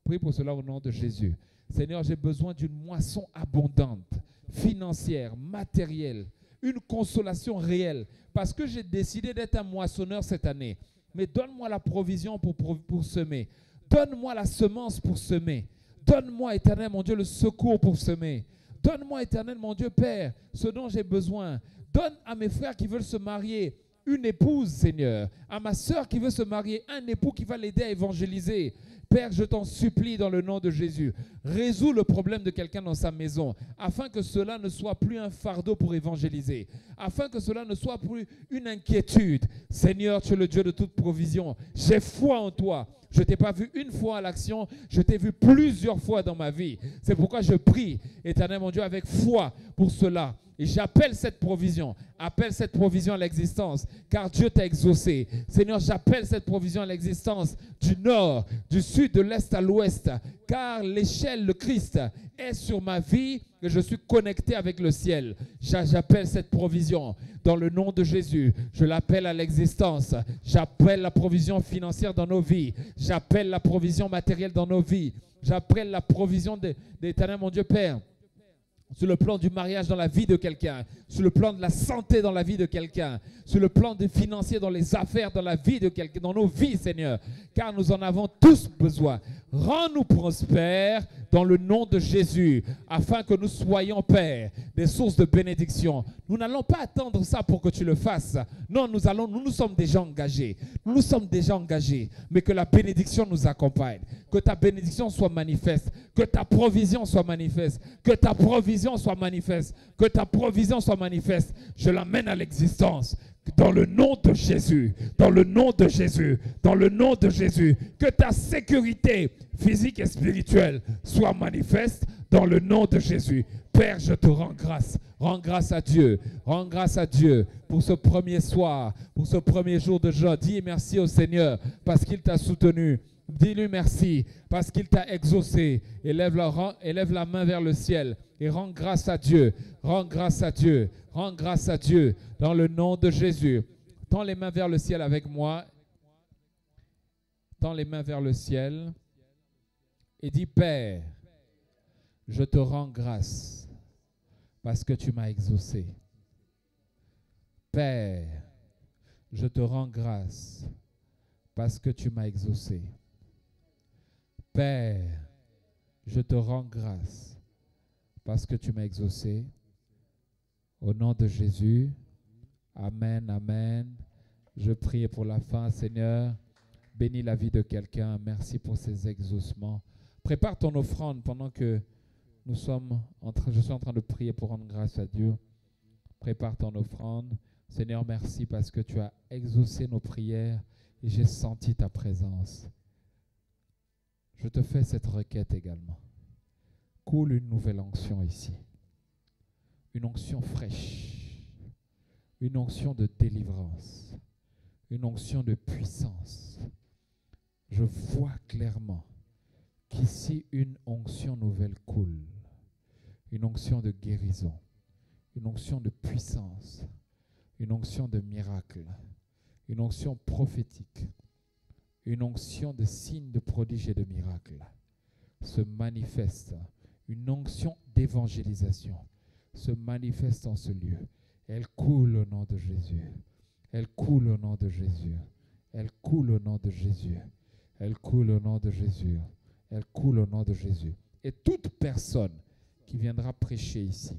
Prie pour cela au nom de Jésus. Seigneur, j'ai besoin d'une moisson abondante, financière, matérielle, une consolation réelle, parce que j'ai décidé d'être un moissonneur cette année. Mais donne-moi la provision pour semer. Donne-moi la semence pour semer. Donne-moi, Éternel, mon Dieu, le secours pour semer. Donne-moi, Éternel, mon Dieu, Père, ce dont j'ai besoin. Donne à mes frères qui veulent se marier une épouse, Seigneur. À ma soeur qui veut se marier, un époux qui va l'aider à évangéliser. Père, je t'en supplie dans le nom de Jésus. Résous le problème de quelqu'un dans sa maison, afin que cela ne soit plus un fardeau pour évangéliser, afin que cela ne soit plus une inquiétude. Seigneur, tu es le Dieu de toute provision. J'ai foi en toi. Je ne t'ai pas vu une fois à l'action, je t'ai vu plusieurs fois dans ma vie. C'est pourquoi je prie, Éternel mon Dieu, avec foi pour cela. Et j'appelle cette provision à l'existence, car Dieu t'a exaucé. Seigneur, j'appelle cette provision à l'existence du nord, du sud, de l'est à l'ouest, car l'échelle, le Christ, est sur ma vie et je suis connecté avec le ciel. J'appelle cette provision dans le nom de Jésus. Je l'appelle à l'existence. J'appelle la provision financière dans nos vies. J'appelle la provision matérielle dans nos vies. J'appelle la provision d'Éternel, mon Dieu Père, sur le plan du mariage dans la vie de quelqu'un, sur le plan de la santé dans la vie de quelqu'un, sur le plan des financiers dans les affaires dans la vie de quelqu'un, dans nos vies, Seigneur, car nous en avons tous besoin. Rends-nous prospères dans le nom de Jésus, afin que nous soyons, Père, des sources de bénédiction. Nous n'allons pas attendre ça pour que tu le fasses. Non, nous sommes déjà engagés. Nous sommes déjà engagés, mais que la bénédiction nous accompagne. Que ta bénédiction soit manifeste, que ta provision soit manifeste, que ta provision soit manifeste, que ta provision soit manifeste. Je l'amène à l'existence. Dans le nom de Jésus, dans le nom de Jésus, dans le nom de Jésus, que ta sécurité physique et spirituelle soit manifeste dans le nom de Jésus. Père, je te rends grâce. Rends grâce à Dieu. Rends grâce à Dieu pour ce premier soir, pour ce premier jour de jeûne. Dis merci au Seigneur parce qu'il t'a soutenu. Dis-lui merci parce qu'il t'a exaucé. Élève la main vers le ciel et rends grâce à Dieu. Rends grâce à Dieu. Rends grâce à Dieu dans le nom de Jésus. Tends les mains vers le ciel avec moi. Tends les mains vers le ciel et dis, Père, je te rends grâce parce que tu m'as exaucé. Père, je te rends grâce parce que tu m'as exaucé. Père, je te rends grâce parce que tu m'as exaucé. Au nom de Jésus, amen, amen. Je prie pour la fin, Seigneur. Bénis la vie de quelqu'un. Merci pour ces exaucements. Prépare ton offrande pendant que je suis en train de prier pour rendre grâce à Dieu. Prépare ton offrande. Seigneur, merci parce que tu as exaucé nos prières et j'ai senti ta présence. Je te fais cette requête également. Coule une nouvelle onction ici. Une onction fraîche. Une onction de délivrance. Une onction de puissance. Je vois clairement qu'ici une onction nouvelle coule. Une onction de guérison. Une onction de puissance. Une onction de miracle. Une onction prophétique. Une onction de signes, de prodiges et de miracles se manifeste. Une onction d'évangélisation se manifeste en ce lieu. Elle coule au nom de Jésus. Elle coule au nom de Jésus. Elle coule au nom de Jésus. Elle coule au nom de Jésus. Elle coule au nom de Jésus. Et toute personne qui viendra prêcher ici,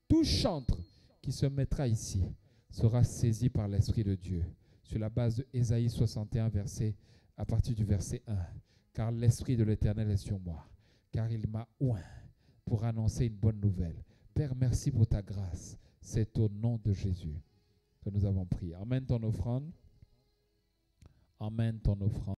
tout chantre qui se mettra ici, sera saisi par l'Esprit de Dieu. Sur la base de Ésaïe 61, à partir du verset 1. Car l'Esprit de l'Éternel est sur moi, car il m'a oint pour annoncer une bonne nouvelle. Père, merci pour ta grâce. C'est au nom de Jésus que nous avons prié. Amène ton offrande. Amène ton offrande.